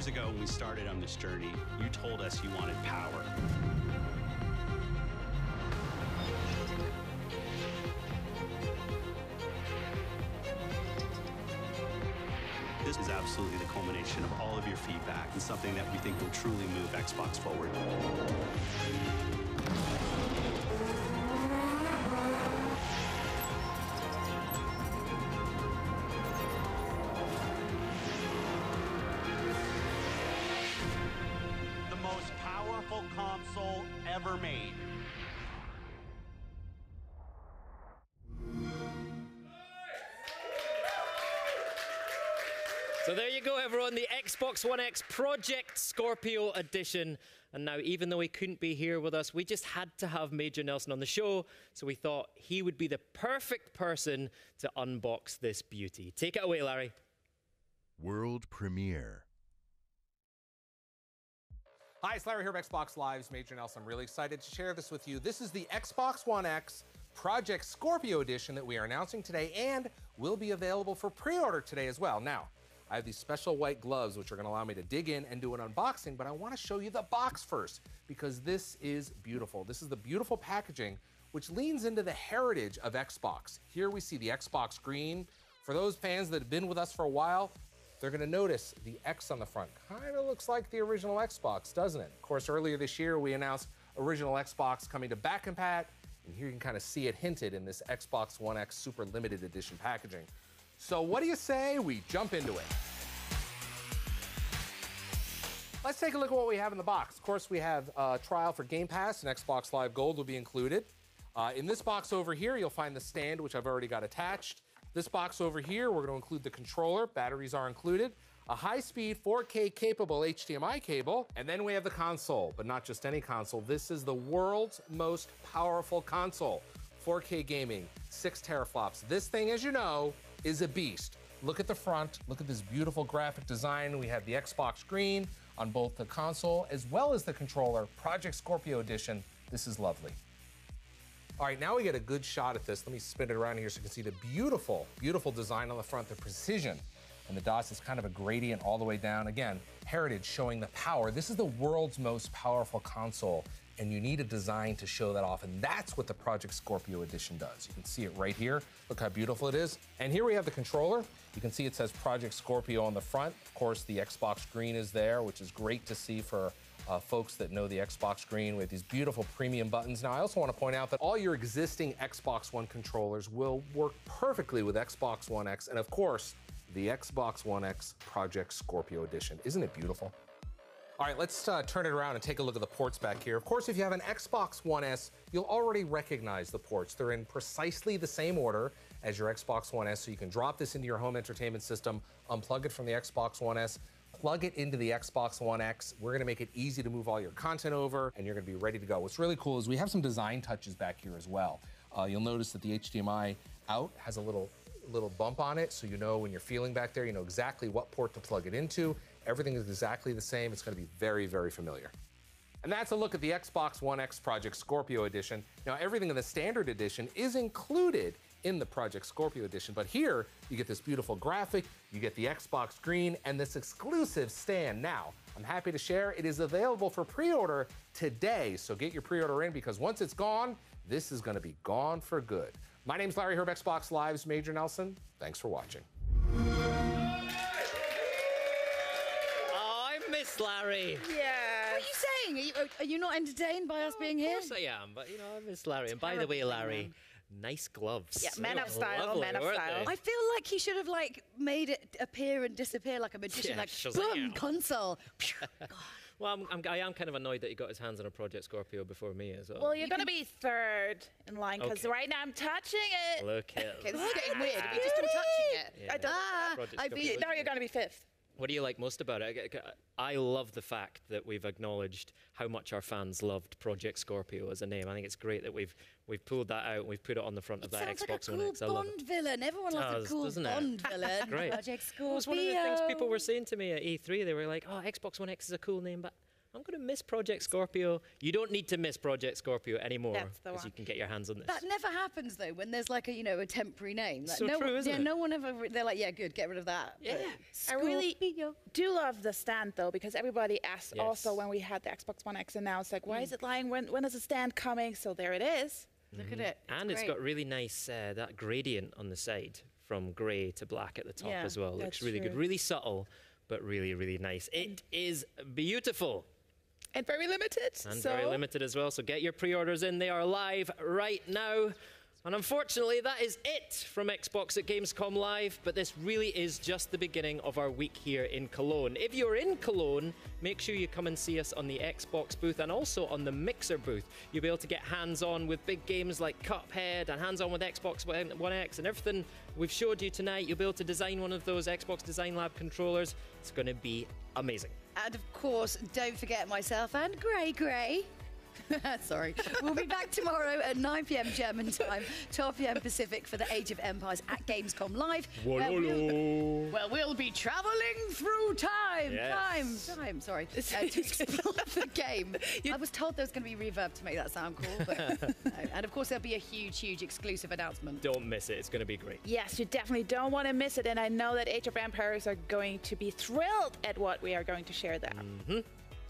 Ago, when we started on this journey, you told us you wanted power. This is absolutely the culmination of all of your feedback and something that we think will truly move Xbox forward. Console ever made. So there you go, everyone, the Xbox One X Project Scorpio Edition. And now, even though he couldn't be here with us, we just had to have Major Nelson on the show, so we thought he would be the perfect person to unbox this beauty. Take it away, Larry. World premiere. Hi, it's Larry here of Xbox Live's Major Nelson. I'm really excited to share this with you. This is the Xbox One X Project Scorpio Edition that we are announcing today and will be available for pre-order today as well. Now, I have these special white gloves which are going to allow me to dig in and do an unboxing, but I want to show you the box first because this is beautiful. This is the beautiful packaging which leans into the heritage of Xbox. Here we see the Xbox green. For those fans that have been with us for a while, they're going to notice the X on the front. Kind of looks like the original Xbox, doesn't it? Of course, earlier this year, we announced original Xbox coming to back and pat, and here you can kind of see it hinted in this Xbox One X Super Limited Edition packaging. So what do you say we jump into it? Let's take a look at what we have in the box. Of course, we have a trial for Game Pass, and Xbox Live Gold will be included. In this box over here, you'll find the stand, which I've already got attached. This box over here, we're going to include the controller. Batteries are included. A high-speed 4K capable HDMI cable. And then we have the console, but not just any console. This is the world's most powerful console. 4K gaming, 6 teraflops. This thing, as you know, is a beast. Look at the front. Look at this beautiful graphic design. We have the Xbox screen on both the console as well as the controller. Project Scorpio Edition. This is lovely. All right, now we get a good shot at this. Let me spin it around here so you can see the beautiful, beautiful design on the front, the precision. And the dots is kind of a gradient all the way down. Again, heritage showing the power. This is the world's most powerful console, and you need a design to show that off. And that's what the Project Scorpio Edition does. You can see it right here. Look how beautiful it is. And here we have the controller. You can see it says Project Scorpio on the front. Of course, the Xbox screen is there, which is great to see for folks that know the Xbox screen with these beautiful premium buttons. Now, I also want to point out that all your existing Xbox One controllers will work perfectly with Xbox One X, and of course, the Xbox One X Project Scorpio Edition. Isn't it beautiful? All right, let's turn it around and take a look at the ports back here. Of course, if you have an Xbox One S, you'll already recognize the ports. They're in precisely the same order as your Xbox One S, so you can drop this into your home entertainment system, unplug it from the Xbox One S, plug it into the Xbox One X. We're gonna make it easy to move all your content over, and you're gonna be ready to go. What's really cool is we have some design touches back here as well. You'll notice that the HDMI out has a little bump on it, so you know when you're feeling back there, you know exactly what port to plug it into. Everything is exactly the same. It's going to be very, very familiar. And that's a look at the Xbox One X Project Scorpio Edition. Now, everything in the Standard Edition is included in the Project Scorpio Edition, but here you get this beautiful graphic, you get the Xbox screen, and this exclusive stand. Now, I'm happy to share it is available for pre-order today, so get your pre-order in because once it's gone, this is going to be gone for good. My name's Larry Herb, Xbox Live's Major Nelson. Thanks for watching. Miss Larry. Yeah. What are you saying? Are you not entertained by us being here? Of course I am, but you know, I miss Larry. And by the way, Larry, nice gloves. Yeah, man of style, lovely, man of style. I feel like he should have like made it appear and disappear like a magician, Yeah, like Shazam. boom, console. Well, I am kind of annoyed that he got his hands on a Project Scorpio before me as well. Well, you're going to be third in line because Okay. right now I'm touching it. Look at Okay, this is getting weird. We're just all touching it. Yeah. I don't. Project I Scorpio. beat. Now you're going to be fifth. What do you like most about it? I love the fact that we've acknowledged how much our fans loved Project Scorpio as a name. I think it's great that we've pulled that out and we've put it on the front of that Sounds Xbox like a One cool X. I love Bond it. villain. Everyone loves Does, a cool doesn't it? Bond villain. Great. Project Scorpio. It was one of the things people were saying to me at E3. They were like, "Oh, Xbox One X is a cool name, but I'm going to miss Project Scorpio." You don't need to miss Project Scorpio anymore That's the because one. you can get your hands on this. That never happens though when there's like a temporary name. Like, So no, true, isn't yeah, it? no one ever. They're like, yeah, good, get rid of that. Yeah. I really do love the stand though because everybody asked Yes. also when we had the Xbox One X announced like why is it lying? When is the stand coming? So there it is. Look at it. And it's great. got really nice that gradient on the side from grey to black at the top Yeah, as well. Looks that's really good, true. really subtle, but really, really nice. It is beautiful. And very limited. And so very limited as well, so get your pre-orders in. They are live right now. And unfortunately, that is it from Xbox at Gamescom Live, but this really is just the beginning of our week here in Cologne. If you're in Cologne, make sure you come and see us on the Xbox booth and also on the Mixer booth. You'll be able to get hands-on with big games like Cuphead and hands-on with Xbox One X and everything we've showed you tonight. You'll be able to design one of those Xbox Design Lab controllers. It's going to be amazing. And of course, don't forget myself and Gray. Sorry. We'll be back tomorrow at 9 p.m. German time, 12 p.m. Pacific for the Age of Empires at Gamescom Live. Where we'll be traveling through time. Yes. Time, sorry. To explore the game. I was told there was going to be reverb to make that sound cool. But no. And of course, there'll be a huge exclusive announcement. Don't miss it. It's going to be great. yes, you definitely don't want to miss it. And I know that Age of Empires are going to be thrilled at what we are going to share there.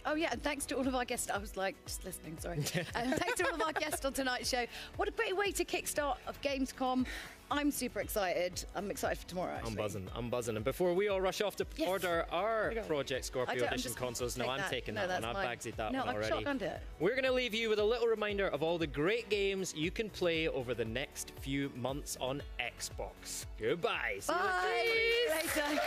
Oh, yeah, and thanks to all of our guests. I was like, just listening, sorry. And thanks to all of our guests on tonight's show. What a great way to kickstart of Gamescom. I'm super excited. I'm excited for tomorrow, actually. I'm buzzing. And before we all rush off to order our Project I Scorpio don't- I'm Edition just consoles, no, take I'm that. taking No, that that's one. I've mine. bagsied that No, one I've already. shotgunned it. We're going to leave you with a little reminder of all the great games you can play over the next few months on Xbox. Goodbye. See you Bye. next week. Later.